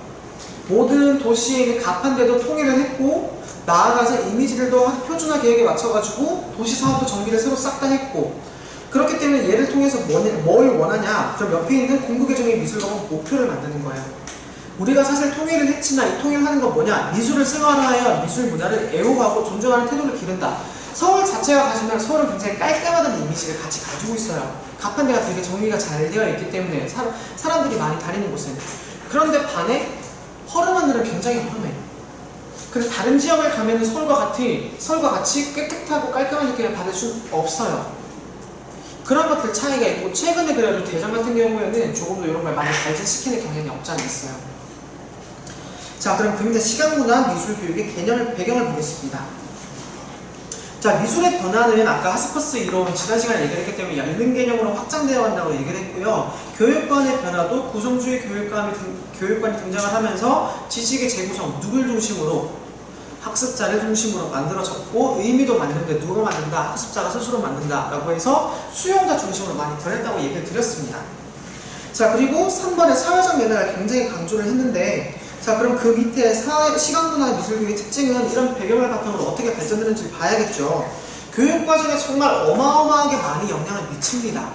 S2: 모든 도시에 있는 가판대도 통일을 했고 나아가서 이미지를 더 표준화 계획에 맞춰가지고 도시 사업도 정비를 새로 싹 다 했고 그렇기 때문에 얘를 통해서 뭘 원하냐? 그럼 옆에 있는 공구개정의 미술관은 목표를 만드는 거예요. 우리가 사실 통일을 했지만 이 통일하는 건 뭐냐? 미술을 생활화하여 미술 문화를 애호하고 존중하는 태도를 기른다. 서울 자체가 가지면 서울은 굉장히 깔끔하다는 이미지를 같이 가지고 있어요. 가판대가 되게 정리가 잘 되어 있기 때문에 사람들이 많이 다니는 곳은. 그런데 반해 허름하늘은 굉장히 허름해. 그래서 다른 지역을 가면 서울과 같이 깨끗하고 깔끔한 느낌을 받을 수 없어요. 그런 것들 차이가 있고 최근에 그래도 대전 같은 경우에는 조금 더 이런 걸 많이 발전시키는 경향이 없지 않아 있어요. 자, 그럼 그럼 이제 시각문화 미술교육의 배경을 보겠습니다. 자, 미술의 변화는 아까 하스퍼스 이론 지난 시간에 얘기를 했기 때문에 연능 개념으로 확장되어 간다고 얘기를 했고요. 교육관의 변화도 구성주의 교육관이 등장을 하면서 지식의 재구성, 누굴 중심으로 학습자를 중심으로 만들어졌고 의미도 만드는데 누가 만든다? 학습자가 스스로 만든다 라고 해서 수용자 중심으로 많이 변했다고 얘기를 드렸습니다. 자, 그리고 3번의 사회적 매너를 굉장히 강조를 했는데 자, 그럼 그 밑에 시각문화 미술교육의 특징은 이런 배경을 바탕으로 어떻게 발전되는지 봐야겠죠. 교육과정에 정말 어마어마하게 많이 영향을 미칩니다.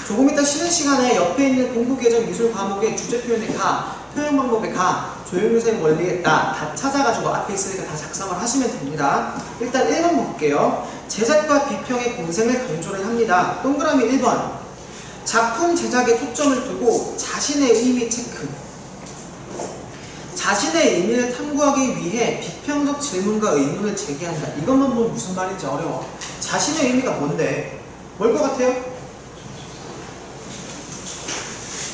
S2: 조금 이따 쉬는 시간에 옆에 있는 공부개정 미술 과목의 주제 표현에 가, 표현 방법에 가, 조형유생 원리에 다 찾아가지고 앞에 있으니까 다 작성을 하시면 됩니다. 일단 1번 볼게요. 제작과 비평의 공생을 강조를 합니다. 동그라미 1번. 작품 제작에 초점을 두고 자신의 의미 체크. 자신의 의미를 탐구하기 위해 비평적 질문과 의문을 제기한다. 이것만 보면 무슨 말인지 어려워. 자신의 의미가 뭔데? 뭘 것 같아요?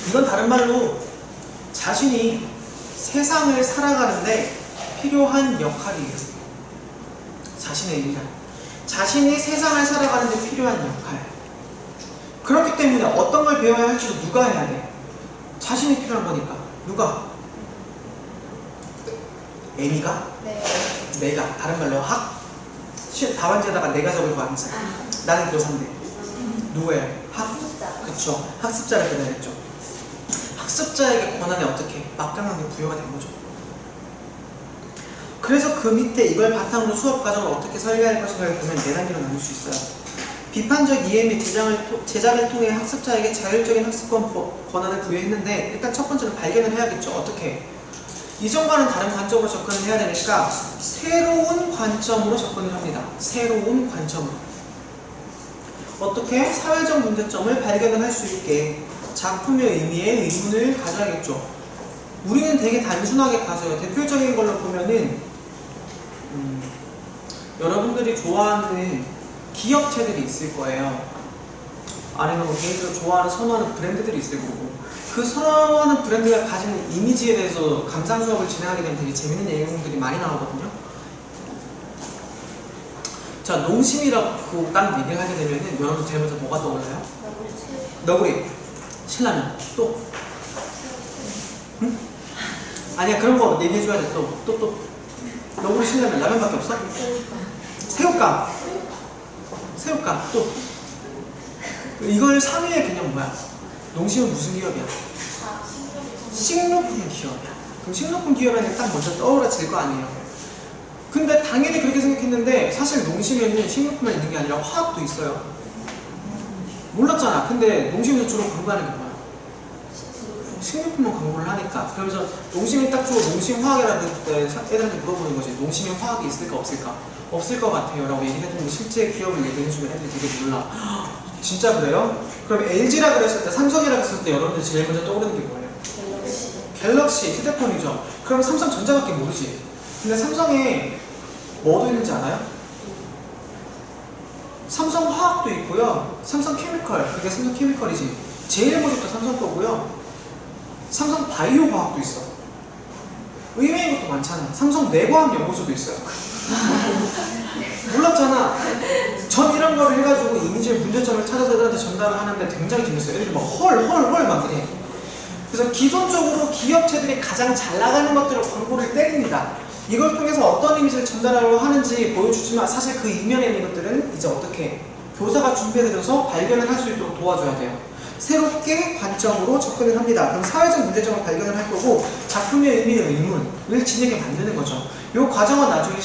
S2: 이건 다른 말로 자신이 세상을 살아가는데 필요한 역할이에요. 자신의 일이란. 자신이 세상을 살아가는데 필요한 역할. 그렇기 때문에 어떤 걸 배워야 할지도 누가 해야 돼? 자신이 필요한 거니까. 누가? 애미가?
S3: 네.
S2: 내가. 다른 말로 답안지에다가 내가 적을 거 아니잖아. 나는 교사인데. 누구예요? 그쵸. 학습자를 배달했죠. 학습자에게 권한이 어떻게 막강하게 부여가 된 거죠. 그래서 그 밑에 이걸 바탕으로 수업 과정을 어떻게 설계할 것인가를 보면 4단계로 나눌 수 있어요. 비판적 이해 및 제작을 통해 학습자에게 자율적인 학습권 권한을 부여했는데 일단 첫 번째는 발견을 해야겠죠. 어떻게? 이전과는 다른 관점으로 접근을 해야 되니까 새로운 관점으로 접근을 합니다. 새로운 관점으로. 어떻게? 사회적 문제점을 발견을 할 수 있게 작품의 의미에 의문을 가져야겠죠. 우리는 되게 단순하게 가져요. 대표적인 걸로 보면은 여러분들이 좋아하는 기업체들이 있을 거예요. 아니면 뭐 개인적으로 좋아하는 선호하는 브랜드들이 있을 거고 그 선호하는 브랜드가 가지는 이미지에 대해서 감상 수업을 진행하게 되면 되게 재밌는 내용들이 많이 나오거든요. 자, 농심이라고 딱 얘기를 하게 되면은 여러분 제일 먼저 뭐가 떠올라요? 너구리, 신라면, 또? 응? 아니야, 그런 거 얘기해줘야 돼. 또. 너구리, 신라면, 라면밖에 없어? 새우깡, 또. 이걸 상위의 개념 뭐야? 농심은 무슨 기업이야? 식료품 기업이야. 그럼 식료품 기업에는 딱 먼저 떠올라질 거 아니에요. 근데 당연히 그렇게 생각했는데 사실 농심에는 식료품만 있는 게 아니라 화학도 있어요. 몰랐잖아. 근데 농심에서 주로 광고하는 게 뭐야? 식료품만 광고를 하니까. 그러면서 농심이 딱 주고 농심 화학이라는 때 애들한테 물어보는 거지. 농심에 화학이 있을까 없을까? 없을 것 같아요 라고 얘기해주면 실제 기업을 얘기해주면 애들이 되게 놀라. 진짜 그래요? 그럼 LG라 그랬을 때, 삼성이라 그랬을 때 여러분들 제일 먼저 떠오르는 게 뭐예요? 갤럭시, 휴대폰이죠. 그럼 삼성전자밖에 모르지. 근데 삼성에 뭐도 있는지 알아요? 삼성 화학도 있고요. 삼성 케미컬, 그게 삼성 케미컬이지. 제일 모직도 삼성 거고요. 삼성 바이오 과학도 있어. 의외인 것도 많잖아. 삼성 내과학 연구소도 있어요. 몰랐잖아. 전 이런 거를 해가지고 이미지의 문제점을 찾아서 애들한테 전달을 하는데 굉장히 재밌어요. 애들이 막 헐 막 이래. 그래서 기존적으로 기업체들이 가장 잘 나가는 것들을 광고를 때립니다. 이걸 통해서 어떤 이미지를 전달하려고 하는지 보여주지만 사실 그 이면에 있는 것들은 이제 어떻게 교사가 준비해줘서 발견을 할 수 있도록 도와줘야 돼요. 새롭게 관점으로 접근을 합니다. 그럼 사회적 문제점을 발견을 할 거고 작품의 의미의 의문을 지니게 만드는 거죠. 이 과정은 나중에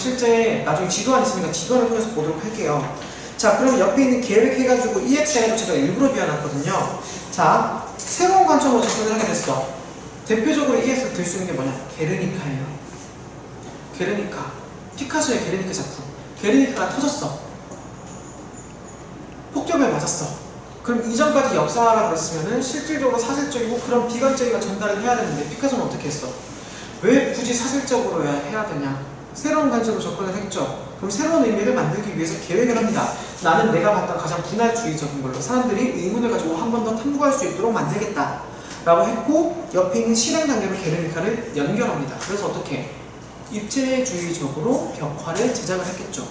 S2: 지도안 있으니까 지도안을 통해서 보도록 할게요. 자, 그럼 옆에 있는 계획해가지고 EX에도 제가 일부러 비워놨거든요. 자, 새로운 관점으로 접근을 하게 됐어. 대표적으로 EX를 들 수 있는 게 뭐냐? 게르니카예요. 게르니카. 피카소의 게르니카 작품. 게르니카가 터졌어. 폭격을 맞았어. 그럼 이전까지 역사하라 그랬으면은 실질적으로 사실적이고 그런 비관적인 전달을 해야 되는데 피카소는 어떻게 했어? 왜 굳이 사실적으로 해야 되냐? 새로운 관점으로 접근을 했죠. 그럼 새로운 의미를 만들기 위해서 계획을 합니다. 나는 내가 봤던 가장 분할주의적인 걸로 사람들이 의문을 가지고 한 번 더 탐구할 수 있도록 만들겠다 라고 했고 옆에 있는 실행 단계로 게르니카를 연결합니다. 그래서 어떻게? 입체주의적으로 벽화를 제작을 했겠죠.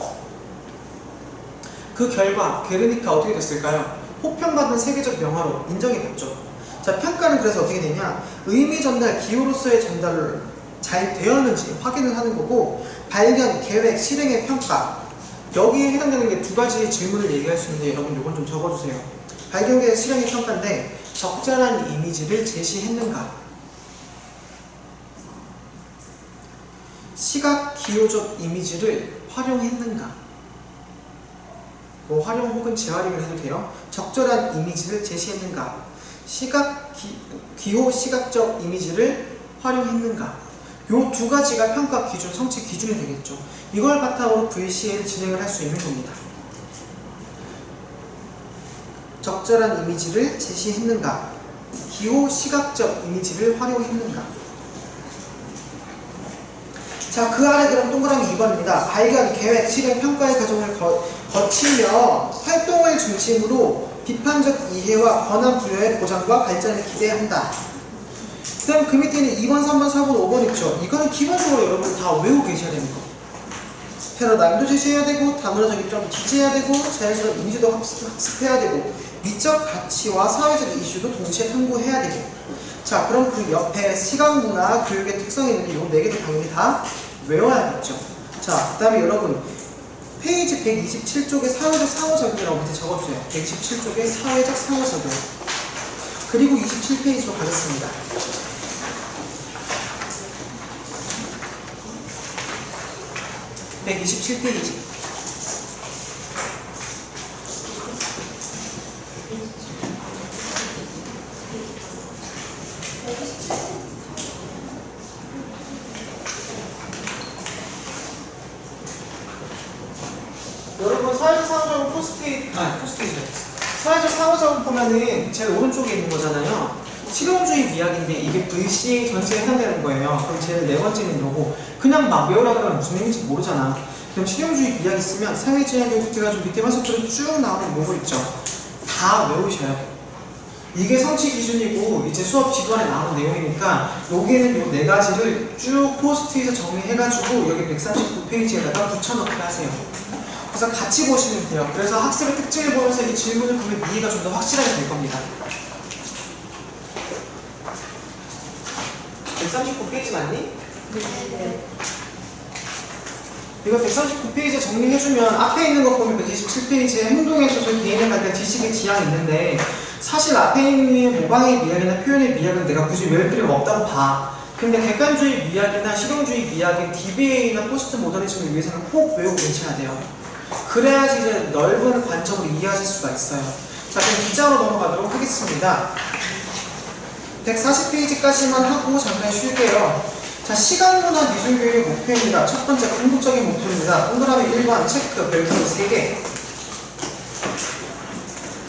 S2: 그 결과 게르니카 어떻게 됐을까요? 호평받은 세계적 명화로 인정이 됐죠. 자, 평가는 그래서 어떻게 되냐? 의미 전달, 기호로서의 전달을 잘 되었는지 확인을 하는 거고 발견, 계획, 실행의 평가. 여기에 해당되는 게 두 가지의 질문을 얘기할 수 있는데 여러분 이건 좀 적어주세요. 발견, 계획, 실행의 평가인데 적절한 이미지를 제시했는가? 시각 기호적 이미지를 활용했는가? 뭐 활용 혹은 재활용을 해도 돼요. 적절한 이미지를 제시했는가? 기호 시각적 이미지를 활용했는가? 요 두 가지가 평가 기준, 성취 기준이 되겠죠. 이걸 바탕으로 VCA를 진행을 할 수 있는 겁니다. 적절한 이미지를 제시했는가? 기호 시각적 이미지를 활용했는가? 자, 그 아래 그럼 동그라미 2번입니다. 발견, 계획, 실행, 평가의 과정을 거치며 활동을 중심으로 비판적 이해와 권한 부여의 보장과 발전을 기대한다. 다음 그 밑에 있는 2번, 3번, 4번, 5번 있죠. 이거는 기본적으로 여러분 다 외우고 계셔야 되는 거. 패러다임도 제시해야 되고, 다문화적 입장도 지지해야 되고, 자연스러운 이미지도 학습해야 되고, 미적 가치와 사회적 이슈도 동시에 탐구해야 되고. 자, 그럼 그 옆에 시각문화 교육의 특성이 있는 이 4개도 당연히 다 외워야겠죠. 자, 그 다음에 여러분 페이지 127쪽에 사회적 상호작용이라고 밑에 적어주세요. 127쪽에 사회적 상호작용. 그리고 27페이지로 가겠습니다. 네, 127페이지. 여러분 사회적 상호작용 포스트잇 사회적 상호작용 보면은 제일 오른쪽에 있는 거잖아요. 실용주의 미학인데 이게 글씨 전체에 해당되는 거예요. 그럼 제일 네 번째는 이거고, 그냥 막 외우라 그러면 무슨 의미인지 모르잖아. 그럼 실용주의 미학 있으면 사회지향교육 해가지고 밑에 화살표로 쭉 나오는 목을 있죠. 다 외우셔야 돼요. 이게 성취 기준이고 이제 수업 지도안에 나오는 내용이니까 여기는 요 네 가지를 쭉 포스트잇에 정리해가지고 여기 139페이지에다가 붙여넣기 하세요. 그래서 같이 보시면 돼요. 그래서 학습의 특징을 보면서 이 질문을 보면 이해가 좀 더 확실하게 될 겁니다. 139페이지 맞니?
S3: 네.
S2: 이거 139페이지에 정리해주면 앞에 있는 거 보면 127페이지에 행동의 소설 개인에 관한 지식의 지향이 있는데, 사실 앞에 있는 모방의 미학이나 표현의 미학은 내가 굳이 외울 필요가 없다고 봐. 근데 객관주의 미학이나 실용주의 미학인 DBA나 포스트 모더니즘을 위해서는 꼭 외우고 계셔야 돼요. 그래야지 이제 넓은 관점으로 이해하실 수가 있어요. 자, 그럼 기자로 넘어가도록 하겠습니다. 140페이지까지만 하고 잠깐 쉴게요. 자, 시각문화 미술교육의 목표입니다. 첫 번째 궁극적인 목표입니다. 동그라미 1번 체크, 별표 3개.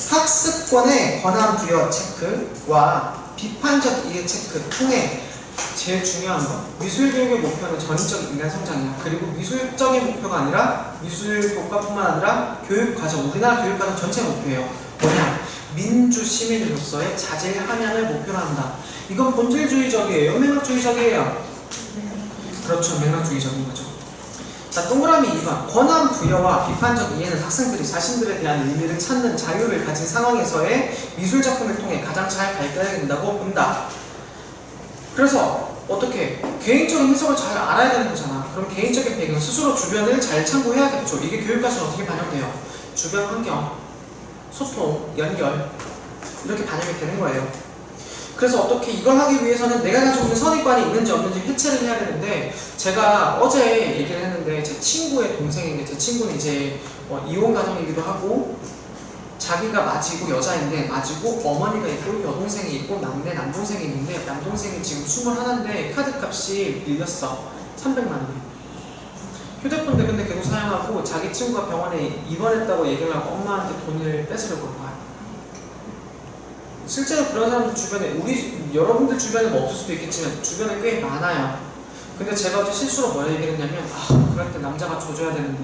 S2: 학습권의 권한 부여 체크와 비판적 이해 체크 통해 제일 중요한 거, 미술교육의 목표는 전인적 인간 성장이야. 그리고 미술적인 목표가 아니라 미술 교과뿐만 아니라 교육과정, 우리나라 교육과정 전체 목표예요. 뭐냐? 민주 시민으로서의 자질함양을 목표로 한다. 이건 본질주의적이에요? 맥락주의적이에요? 그렇죠, 맥락주의적인 거죠. 자, 동그라미 2번 권한 부여와 비판적 이해는 학생들이 자신들에 대한 의미를 찾는 자유를 가진 상황에서의 미술작품을 통해 가장 잘 발견해야 된다고 본다. 그래서 어떻게 개인적인 해석을 잘 알아야 되는 거잖아. 그럼 개인적인 배경, 스스로 주변을 잘 참고해야겠죠. 이게 교육과정에 어떻게 반영돼요? 주변 환경, 소통, 연결 이렇게 반영이 되는 거예요. 그래서 어떻게 이걸 하기 위해서는 내가 가지고 있는 선입관이 있는지 없는지 해체를 해야 되는데, 제가 어제 얘기를 했는데 제 친구의 동생인데, 제 친구는 이제 이혼 가정이기도 하고 자기가 맞이고 여자인데 맞이고 어머니가 있고 여동생이 있고 막내 남동생이 있는데, 남동생이 지금 21인데 카드값이 밀렸어. 300만 원이. 휴대폰도 근데 계속 사용하고 자기 친구가 병원에 입원했다고 얘기를 하고 엄마한테 돈을 뺏으려고 한 거야. 실제로 그런 사람들 주변에, 여러분들 주변에 뭐 없을 수도 있겠지만 주변에 꽤 많아요. 근데 제가 어제 실수로 뭘 얘기를 했냐면, 그럴 때 남자가 줘줘야 되는데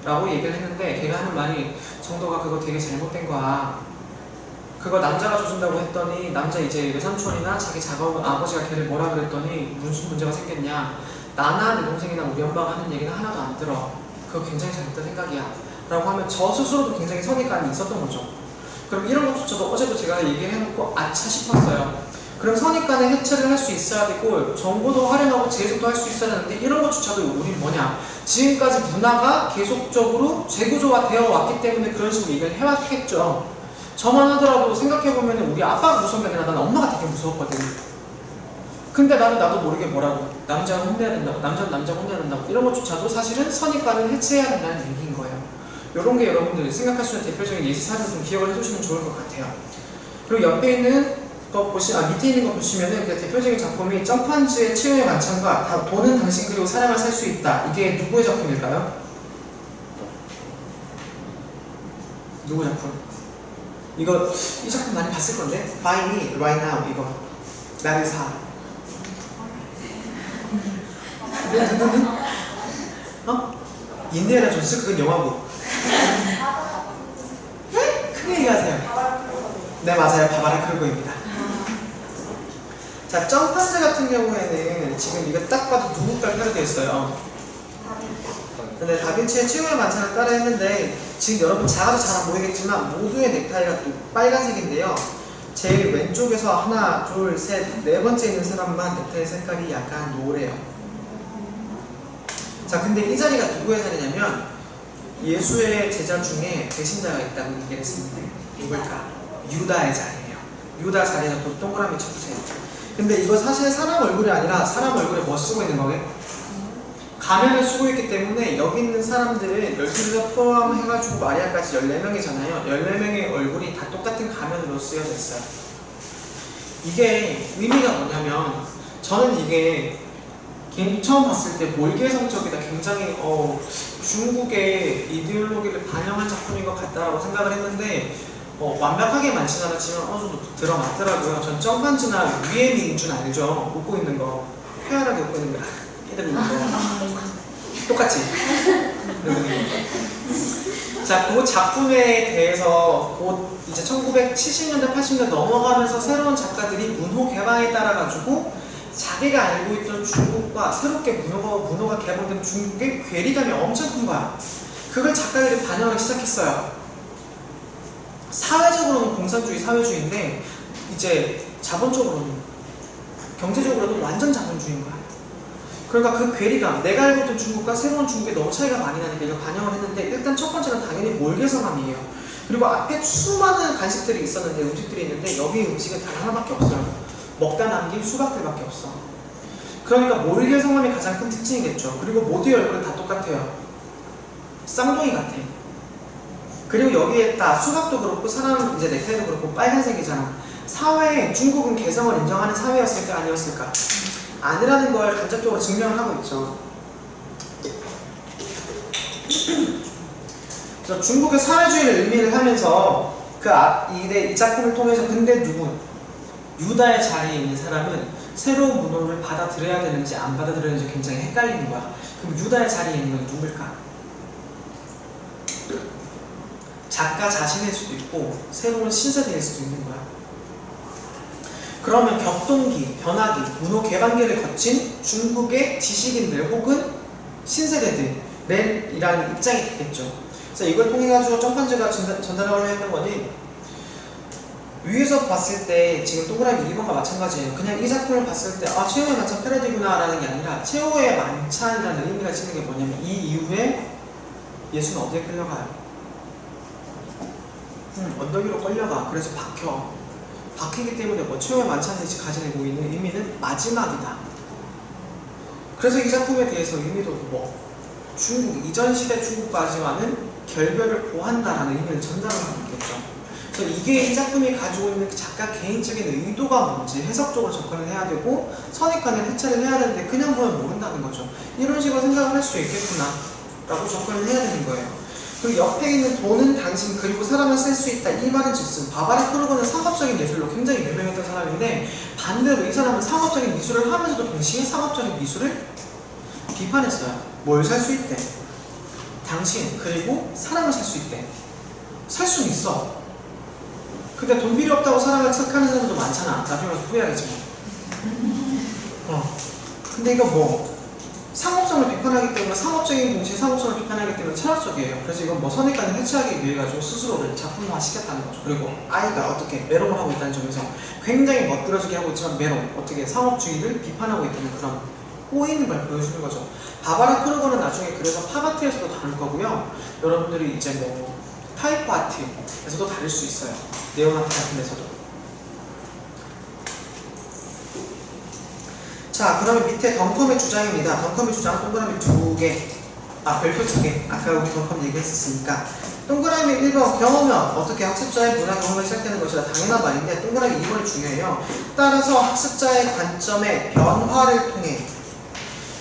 S2: 라고 얘기를 했는데, 걔가 하는 말이 정도가 그거 되게 잘못된 거야. 그거 남자가 줘준다고 했더니 남자 이제 외삼촌이나 자기 작업 아버지가 걔를 뭐라 그랬더니 무슨 문제가 생겼냐, 나나 내 동생이나 우리 엄마가 하는 얘기는 하나도 안 들어, 그거 굉장히 잘못된 생각이야 라고 하면 저 스스로도 굉장히 선입관이 있었던 거죠. 그럼 이런 것조차도 어제도 제가 얘기해놓고 아차 싶었어요. 그럼 선입관의 해체를 할 수 있어야 되고 정보도 활용하고 재해석도 할 수 있어야 되는데, 이런 것조차도 우리는 뭐냐, 지금까지 문화가 계속적으로 재구조화되어 왔기 때문에 그런 식으로 얘기를 해왔겠죠. 저만 하더라도 생각해보면 우리 아빠가 무서운 게 아니라 난 엄마가 되게 무서웠거든. 근데 나도 모르게 뭐라고, 남자가 혼내야 된다고, 남자는 남자가 혼내야 된다고, 이런 것조차도 사실은 선입관을 해체해야 된다는 얘기인 거예요. 이런 게 여러분들 생각할 수 있는 대표적인 예시 사례를 좀 기억을 해주시면 좋을 것 같아요. 그리고 옆에 있는 거 밑에 있는 거 보시면은 그 대표적인 작품이 점판지의 치유의 만찬과 돈은 당신 그리고 사랑을 살 수 있다. 이게 누구의 작품일까요? 누구 작품? 이 작품 많이 봤을 건데? Buy Me Right Now, 이거. 나를 사. 인디애나 존스? 그건 영화고. 네? 크게 얘기하세요. 네, 맞아요. 바바라 크루거입니다. 자, 점판지 같은 경우에는 지금 이거 딱 봐도 누구 깔 패러디에 있어요. 근데 다빈치의 최후의 만찬을 따라 했는데 지금 여러분 작아도 잘 안 보이겠지만 모두의 넥타이가 또 빨간색인데요. 제일 왼쪽에서 하나, 둘, 셋, 네 번째 있는 사람만 넥타이 색깔이 약간 노래요. 자, 근데 이 자리가 누구의 자리냐면 예수의 제자 중에 배신자가 있다고 얘기를 했습니다. 누굴까? 유다의 자리예요. 유다 자리에서 또 동그라미 쳐주세요. 근데 이거 사실 사람 얼굴이 아니라 사람 얼굴에 뭐 쓰고 있는 거게? 가면을 쓰고 있기 때문에 여기 있는 사람들은 12를 포함해가지고 마리아까지 14명이잖아요. 14명의 얼굴이 다 똑같은 가면으로 쓰여져 있어요. 이게 의미가 뭐냐면 저는 이게 처음 봤을 때 몰개 성적이다 굉장히 중국의 이데올로기를 반영한 작품인 것 같다라고 생각을 했는데 완벽하게 많지는 않았지만 어느 정도 들어맞더라고요. 전 점판지나 위에 민준 알죠? 웃고 있는 거 표현하게 웃고 있는 거 애들 웃는 거 똑같이 자, 그 작품에 대해서 곧 이제 1970년대 80년대 넘어가면서 새로운 작가들이 문호 개방에 따라 가지고 자기가 알고 있던 중국과 새롭게 문호가 개방된 중국의 괴리감이 엄청 큰 거야. 그걸 작가들이 반영하기 시작했어요. 사회적으로는 공산주의 사회주의인데 이제 자본적으로는 경제적으로도 완전 자본주의인 거야. 그러니까 그 괴리감, 내가 알고 있던 중국과 새로운 중국에 너무 차이가 많이 나니까 이걸 반영을 했는데 일단 첫 번째는 당연히 몰개성함이에요. 그리고 앞에 수많은 간식들이 있었는데 음식들이 있는데 여기 음식은 단 하나밖에 없어요. 먹다 남긴 수박들밖에 없어. 그러니까 몰개성함이 가장 큰 특징이겠죠. 그리고 모두의 얼굴은 다 똑같아요. 쌍둥이 같아. 그리고 여기에다 수박도 그렇고 사람 이제 넥타이도 그렇고 빨간색이잖아. 사회에 중국은 개성을 인정하는 사회였을까 아니었을까? 아니라는 걸 간접적으로 증명을 하고 있죠. 그래서 중국의 사회주의를 의미를 하면서 이 작품을 통해서 근데 유다의 자리에 있는 사람은 새로운 문호를 받아들여야 되는지 안 받아들여야 되는지 굉장히 헷갈리는 거야. 그럼 유다의 자리에 있는 건 누굴까? 작가 자신일 수도 있고 새로운 신세대일 수도 있는 거야. 그러면 격동기, 변화기, 문호 개방기를 거친 중국의 지식인들 혹은 신세대들이라는 입장이 되겠죠. 그래서 이걸 통해 가지고 점판지가 전달하려고 했는 거니 위에서 봤을 때 지금 동그라미 2번과 마찬가지예요. 그냥 이 작품을 봤을 때 최후의 만찬 패러디구나 라는 게 아니라 최후의 만찬이라는 의미가 있는 게 뭐냐면 이 이후에 예수는 어디에 끌려가요? 언덕 위로 끌려가. 그래서 박히기 때문에 최후의 만찬이 가지고 있는 의미는 마지막이다. 그래서 이 작품에 대해서 의미도 중국, 이전 시대 중국까지와는 결별을 보한다라는 의미를 전달하고 있겠죠. 그래서 이게 이 작품이 가지고 있는 작가 개인적인 의도가 뭔지 해석적으로 접근을 해야 되고 선입관을 해체를 해야 되는데 그냥 보면 모른다는 거죠. 이런 식으로 생각을 할 수 있겠구나 라고 접근을 해야 되는 거예요. 그리고 옆에 있는 돈은 당신 그리고 사람을 살 수 있다. 이 말은 즉슨 바바라 크루거는 상업적인 예술로 굉장히 유명했던 사람인데 반대로 이 사람은 상업적인 미술을 하면서도 동시에 상업적인 미술을 비판했어요. 뭘 살 수 있대? 당신 그리고 사람을 살 수 있대. 살 수는 있어. 근데 돈 필요 없다고 사람을 착하는 사람도 많잖아. 나중에 와서 후회하겠지만. 근데 이거 상업성을 비판하기 때문에 상업적인 동시에 상업성을 비판하기 때문에 철학적이에요. 그래서 이건 선입관을 해체하기 위해 가지고 스스로를 작품화 시켰다는 거죠. 그리고 아이가 어떻게 메롱을 하고 있다는 점에서 굉장히 멋들어지게 하고 있지만 메롱 어떻게 상업주의를 비판하고 있다는 그런 꼬이는 걸 보여주는 거죠. 바바라 크루거는 나중에 그래서 팝아트에서도 다룰 거고요. 여러분들이 이제 타이프 아트에서도 다룰 수 있어요. 네오아트 같은 데서도. 자, 그러면 밑에 덩컴의 주장입니다. 덩컴의 주장 동그라미 2개, 별표 2개. 아까 우리 덩컴 얘기했었으니까. 동그라미 1번 경험은 어떻게 학습자의 문화 경험을 시작되는 것이다. 당연한 말인데 동그라미 2번이 중요해요. 따라서 학습자의 관점의 변화를 통해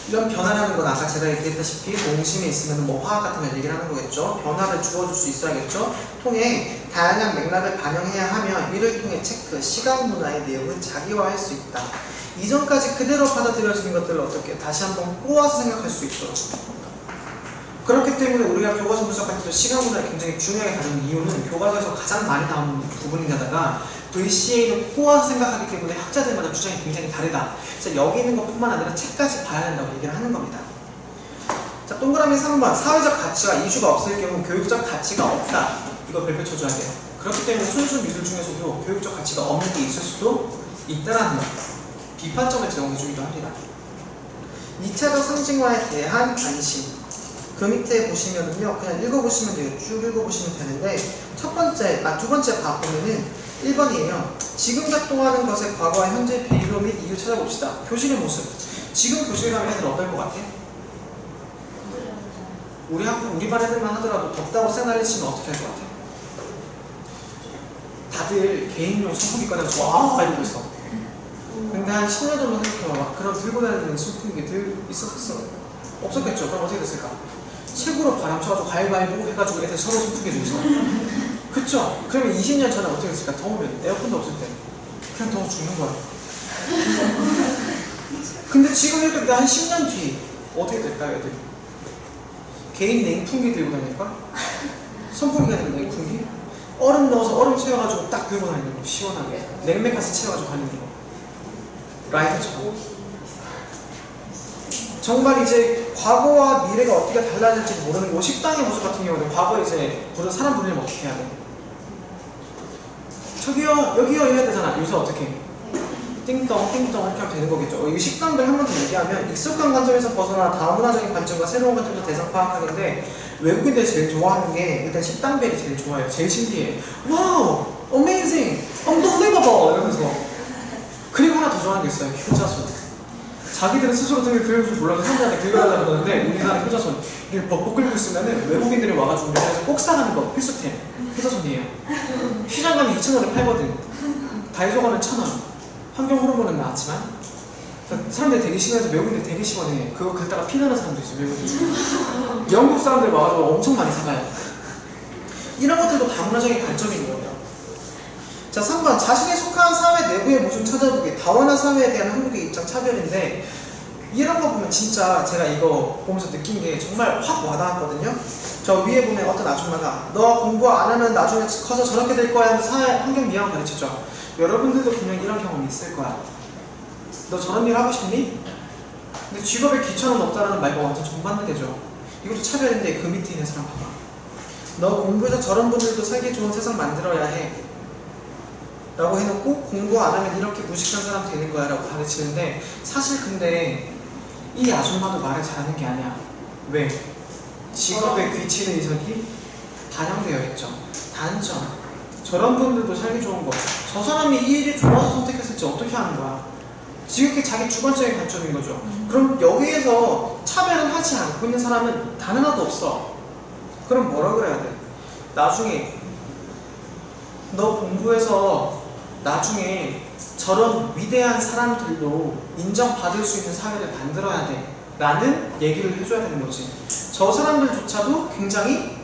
S2: 이런 변화라는 건 아까 제가 얘기했다시피 공심이 있으면 화학 같은 걸 얘기를 하는 거겠죠. 변화를 주어줄 수 있어야겠죠. 통해 다양한 맥락을 반영해야 하며 이를 통해 체크, 시각 문화의 내용을 자기화할 수 있다. 이전까지 그대로 받아들여지는 것들을 어떻게 다시 한번 꼬아서 생각할 수 있도록. 그렇기 때문에 우리가 교과서 분석할 때도 시각 문화를 굉장히 중요하게 다루는 이유는 교과서에서 가장 많이 나오는 부분인데다가 VCA는 꼬아서 생각하기 때문에 학자들마다 주장이 굉장히 다르다. 그래서 여기 있는 것뿐만 아니라 책까지 봐야 한다고 얘기를 하는 겁니다. 자, 동그라미 3번. 사회적 가치와 이슈가 없을 경우 교육적 가치가 없다. 이거 별표 쳐줘야 돼요. 그렇기 때문에 순수 미술 중에서도 교육적 가치가 없는 게 있을 수도 있다라는 것. 비판점을 제공해주기도 합니다. 2차적 상징화에 대한 관심. 그 밑에 보시면은요, 그냥 읽어보시면 돼요. 쭉 읽어보시면 되는데, 두 번째 보면은 1번이에요. 지금 작동하는 것의 과거와 현재 비교 및 이유 찾아봅시다. 교실의 모습. 지금 교실 가면 애들 어떨 것 같아? 우리 반 애들만 하더라도 덥다고 쌩난리치면 어떻게 할 것 같아? 다들 개인용 선풍기 꺼내서 와 이러고 있어. 근데 한 10년 전만 생각해봐. 그런 들고 다니는 선풍기들 있었어? 없었겠죠? 그럼 어떻게 됐을까? 책으로 바람 쳐가지고 가위바위보 해가지고 애들 서로 선풍기 주고 있어. 그쵸? 그러면 20년 전에 어떻게 됐을까? 더우면 에어컨도 없을 때 그냥 더워 죽는 거야. 근데 지금 이렇게 한 10년 뒤 어떻게 될까요, 애들? 개인 냉풍기 들고 다닐까? 선풍기가 아니라 냉풍기? 얼음 넣어서 얼음 채워가지고 딱 들고 다니는 거. 시원하게 냉맥가스 채워가지고 다니는 거. 라이터처럼. 정말 이제 과거와 미래가 어떻게 달라질지 모르는 거. 식당의 모습 같은 경우는 과거에 이제 사람 부르려면 어떻게 해야 돼? 저기요 여기요 이래야 되잖아. 요새 어떻게? 띵동 이렇게 하면 되는 거겠죠. 이 식당들 한 번 더 얘기하면 익숙한 관점에서 벗어나 다문화적인 관점과 새로운 관점도 대상 파악하는데, 외국인들이 제일 좋아하는 게 일단 식당벨이 제일 좋아요. 제일 신기해. 와우, amazing, unbelievable 이러면서. 그리고 하나 더 좋아하는 게 있어요. 효자손. 자기들은 스스로 등을 긁을 줄 몰라서 사람들한테 긁어달라고 그러는데, 우리나라 효자손 이렇게 벅벅 긁고 있으면은 외국인들이 와가지고 우리나라에서 꼭 사가는 거 필수템 효자손이에요. 시장 가면 2,000원에 팔거든. 다이소 가면 1,000원. 환경 호르몬은 나왔지만 사람들이 되게 싫어해서 외국인들이 되게 싫어해. 그거 긁다가 피나는 사람도 있어요. 외국인 중에. 영국 사람들 와가지고 엄청 많이 사가요. 이런 것들도 다문화적인 관점인 거예요. 자, 3번. 자신이 속한 사회 내부의 모습 찾아보기. 다원화 사회에 대한 한국의 입장 차별인데, 이런 거 보면 진짜 제가 이거 보면서 느낀 게 정말 확 와닿았거든요. 저 위에 보면 어떤 아줌마가 너 공부 안 하면 나중에 커서 저렇게 될 거야 하면서 사회 환경 미화를 가르쳤죠. 여러분들도 분명히 이런 경험이 있을 거야. 너 저런 일 하고 싶니? 근데 직업에 귀천은 없다라는 말과 완전 정반대 되죠. 이것도 차별인데 그 밑에 있는 사람 봐봐. 너 공부해서 저런 분들도 살기 좋은 세상 만들어야 해 라고 해놓고 공부 안 하면 이렇게 무식한 사람 되는 거야 라고 가르치는데, 사실 근데 이 아줌마도 말을 잘하는 게 아니야. 왜? 직업에 귀치는 이성이 반영되어 있죠. 단점. 저런 분들도 살기 좋은 거. 저 사람이 이 일이 좋아서 선택했을지 어떻게 하는 거야? 지극히 자기 주관적인 관점인 거죠. 그럼 여기에서 차별을 하지 않고 있는 사람은 단 하나도 없어. 그럼 뭐라 그래야 돼? 나중에 너 공부해서 나중에 저런 위대한 사람들도 인정받을 수 있는 사회를 만들어야 돼 라는 얘기를 해줘야 되는 거지. 저 사람들조차도 굉장히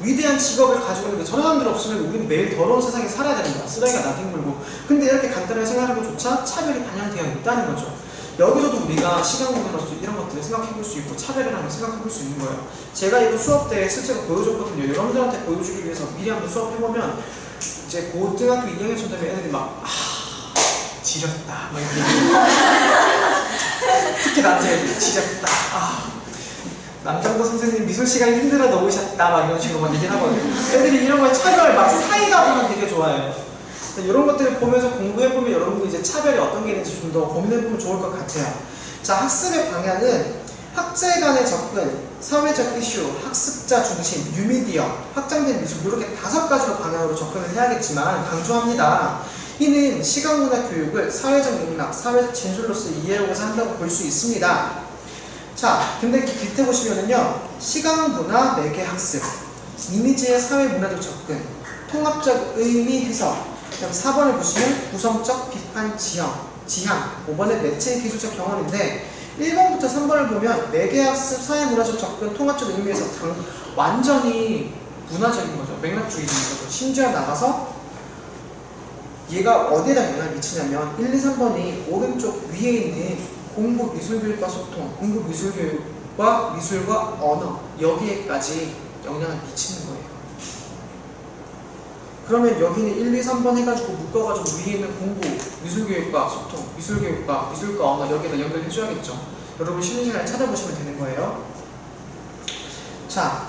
S2: 위대한 직업을 가지고 있는데 저 사람들 없으면 우리는 매일 더러운 세상에 살아야 되는 거야. 쓰레기가 나뒹굴고. 근데 이렇게 간단하게 생각하는 것조차 차별이 반영되어 있다는 거죠. 여기서도 우리가 시간공간으로서 이런 것들을 생각해 볼 수 있고 차별이라는 걸 생각해 볼 수 있는 거예요. 제가 이거 수업 때 실제로 보여줬거든요. 여러분들한테 보여주기 위해서 미리 한번 수업해보면 이제 고등학교 2학년쯤 되면 애들이 막 지렸다 막 이렇게 특히 남자애들이 지렸다. 남정도 선생님 미술 시간이 힘들어 놓으셨다 막 이런 식으로 막 얘기를 하거든요. 애들이 이런 거에 차별 막 사이다 보면 되게 좋아해요. 이런 것들을 보면서 공부해보면 여러분들 이제 차별이 어떤 게 있는지 좀 더 고민해보면 좋을 것 같아요. 자, 학습의 방향은 학제 간의 접근, 사회적 이슈, 학습자 중심, 뉴미디어, 확장된 미술 이렇게 5가지로 방향으로 접근을 해야겠지만 강조합니다. 이는 시각문화 교육을 사회적 맥락, 사회적 진술로서 이해하고자 한다고 볼 수 있습니다. 자, 근데 밑에 보시면은요, 시각문화 매개 학습, 이미지의 사회문화적 접근, 통합적 의미 해석. 그다음 4번을 보시면 구성적 비판 지향, 5번은 매체 기술적 경험인데 1번부터 3번을 보면 매개학습, 사회문화적 접근, 통합적 의미 해석 완전히 문화적인 거죠. 맥락주의적인 거죠. 심지어 나가서 얘가 어디에다 영향을 미치냐면 1, 2, 3번이 오른쪽 위에 있는 공부 미술교육과 소통, 공부 미술교육과 미술과 언어 여기에까지 영향을 미치는 거예요. 그러면 여기는 1, 2, 3번 해가지고 묶어가지고 위에 있는 공부, 미술교육과 소통, 미술교육과 미술과 언어 여기다 연결해줘야겠죠. 여러분 쉬는 시간에 찾아보시면 되는 거예요. 자,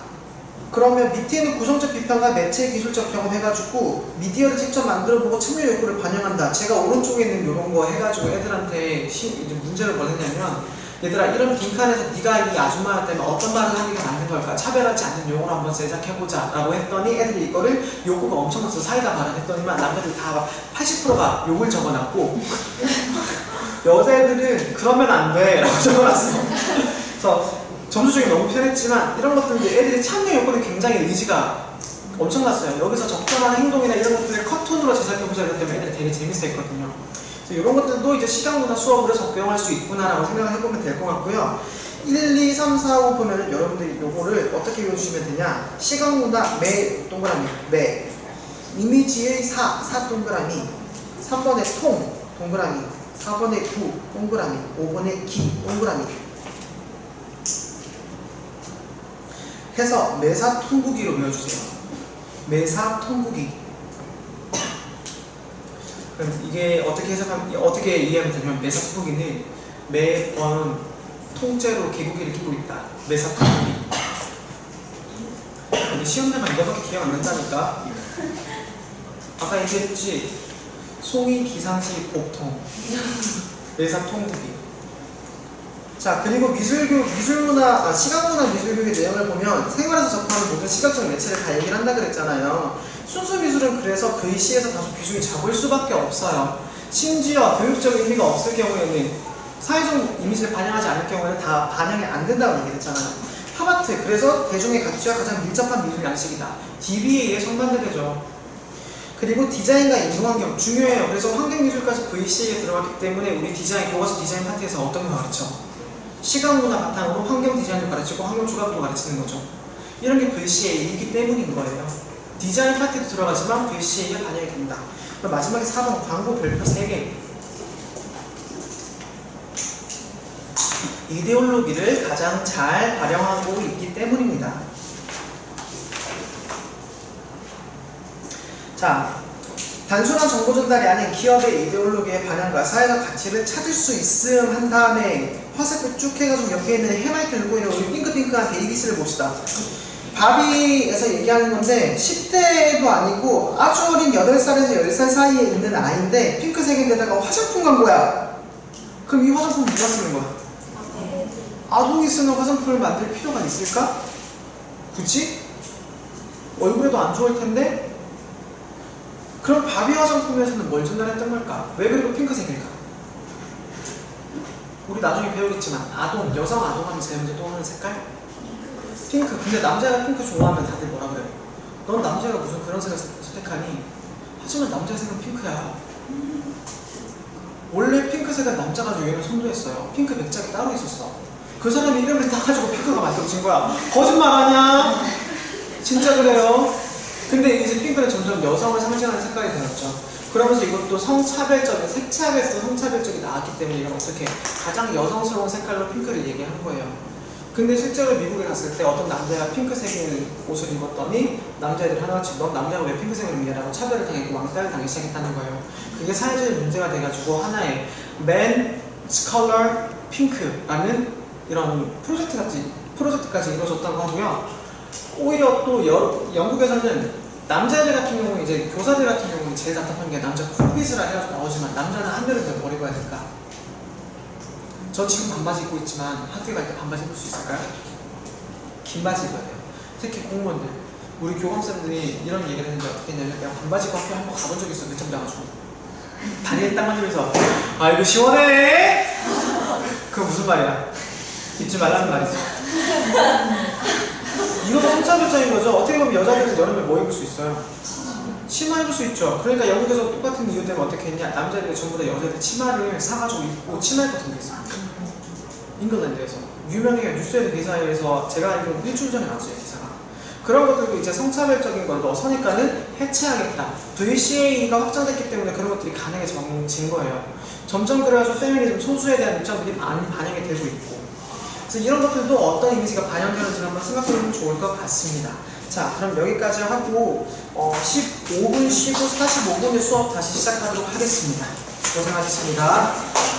S2: 그러면 밑에 있는 구성적 비판과 매체 기술적 경험 해가지고 미디어를 직접 만들어보고 참여 욕구를 반영한다. 제가 오른쪽에 있는 이런 거 해가지고 애들한테 이제 문제를 뭐 했냐면, 얘들아 이런 빈칸에서 네가 이 아줌마한테 어떤 말을 하는 게 맞는 걸까? 차별하지 않는 용어를 한번 제작해보자 라고 했더니 애들이 이거를 욕구가 엄청나서 사이다 발언했더니만 남자들 다 80%가 욕을 적어놨고 여자애들은 그러면 안 돼 라고 적어놨어. 그래서 점수적이 너무 편했지만 이런 것들은 애들이 참여 욕구는 굉장히 의지가 엄청났어요. 여기서 적절한 행동이나 이런 것들을 컷톤으로 제작해보자 이런 때문에 애들이 되게 재밌어했거든요. 이런 것들도 이제 시간구나 수업으로 적용할 수 있구나라고 생각을 해보면 될 것 같고요. 1, 2, 3, 4, 5 보면 여러분들이 요거를 어떻게 읽어주시면 되냐. 시간구나 매 동그라미 매, 이미지의 사 동그라미, 3번의 통 동그라미, 4번의 구 동그라미, 5번의 기 동그라미 해서 매사 통구기로 외워주세요. 매사 통구기. 이게 어떻게 이해하면 되냐면 매사 통구기는 매번 통째로 개구기를 끼고 있다. 매사 통구기. 근데 시험대만 이거밖에 기억 안 난다니까. 아까 얘기했지. 송이 기상시 복통. 매사 통구기. 자, 그리고 시각문화 미술교육의 내용을 보면 생활에서 접하는 모든 시각적 매체를 다 얘기를 한다 그랬잖아요. 순수 미술은 그래서 글씨에서 다소 비중이 적을 수밖에 없어요. 심지어 교육적 의미가 없을 경우에는, 사회적 이미지를 반영하지 않을 경우에는 다 반영이 안 된다고 얘기했잖아요. 팝아트, 그래서 대중의 가치와 가장 밀접한 미술 양식이다. DBA에 성반대되죠. 그리고 디자인과 인공환경 중요해요. 그래서 환경미술까지 VC에 들어갔기 때문에 우리 교과서 디자인 파트에서 어떤 거 가르쳐? 시각문화 바탕으로 환경 디자인을 가르치고 환경 조각도 가르치는 거죠. 이런 게 VCA이기 때문인 거예요. 디자인 파트도 들어가지만 VCA에 반영이 됩니다. 그럼 마지막에 4번 광고 별표 3개. 이데올로기를 가장 잘 활용하고 있기 때문입니다. 자, 단순한 정보 전달이 아닌 기업의 이데올로기의 반영과 사회적 가치를 찾을 수 있음 한 다음에 화살표 쭉 해가지고 옆에 있는 해맑게 울고 있는 우리 핑크핑크한 베이비씨를 봅시다. 바비에서 얘기하는 건데 10대도 아니고 아주 어린 8살에서 10살 사이에 있는 아이인데 핑크색인데다가 화장품 광고야. 그럼 이 화장품 누가 쓰는 거야? 아동이 쓰는 화장품을 만들 필요가 있을까? 굳이? 얼굴에도 안 좋을 텐데? 그럼 바비 화장품에서는 뭘 전달했던 걸까? 왜 그리고 핑크색일까? 우리 나중에 배우겠지만 여성 아동 하면 제일 먼저 떠오르는 색깔? 핑크. 근데 남자가 핑크 좋아하면 다들 뭐라 그래? 넌 남자가 무슨 그런 색을 선택하니? 하지만 남자의 색은 핑크야. 원래 핑크색은 남자가 유행을 선도했어요. 핑크 맥작이 따로 있었어. 그 사람이 이름을 따가지고 핑크가 만들어진 거야. 거짓말 아니야? 진짜 그래요. 근데 이제 핑크는 점점 여성을 상징하는 색깔이 되었죠. 그러면서 이것도 성차별적인, 색채학에서 성차별적이 나왔기 때문에 이건 어떻게 가장 여성스러운 색깔로 핑크를 얘기한 거예요. 근데 실제로 미국에 갔을 때 어떤 남자가 핑크색의 옷을 입었더니 남자애들이 하나같이 넌 남자가 왜 핑크색을 입냐 라고 차별을 당했고 왕따를 당하기 시작했다는 거예요. 그게 사회적인 문제가 돼가지고 하나의 Men's Color Pink라는 이런 프로젝트까지 이루어졌다고 하고요. 오히려 또 영국에서는 남자애들 같은 경우는 이제 교사들 같은 경우는 제일 답답한 게 남자 쿨빗이라 해가지고 나오지만 남자는 한 대를 더 뭘 입어야 될까? 저 지금 반바지 입고 있지만 학교 갈 때 반바지 입을 수 있을까요? 긴 바지 입어야 돼요. 특히 공무원들, 우리 교감쌤들이 이런 얘기를 했는데 어떻게 했냐면 내가 반바지 입고 학교 한번 가본 적이 있어. 늦잠 자가지고 다리에 딱 만지면서 아이고 시원해! 그거 무슨 말이야? 입지 말라는 말이지. 이것도 성차별적인 거죠. 어떻게 보면 여자들은 여름에 뭐 입을 수 있어요? 치마 입을 수 있죠. 그러니까 영국에서 똑같은 이유 때문에 어떻게 했냐? 남자들이 전부 다 여자들 치마를 사가지고 입고 치마 입고 다녔습니다. 잉글랜드에서 유명해요. 뉴스에도 기사에서 제가 알기로 일주일 전에 나왔어요. 기사가. 그런 것들도 이제 성차별적인 걸 넣어서니까는 해체하겠다. VCA가 확장됐기 때문에 그런 것들이 가능해진 거예요. 점점 그래가지고 페미니즘 소수에 대한 입장들이 많이 반영이 되고 있고, 그래서 이런 것들도 어떤 이미지가 반영되는지 한번 생각해보면 좋을 것 같습니다. 자, 그럼 여기까지 하고 15분 쉬고 45분에 수업 다시 시작하도록 하겠습니다. 고생하셨습니다.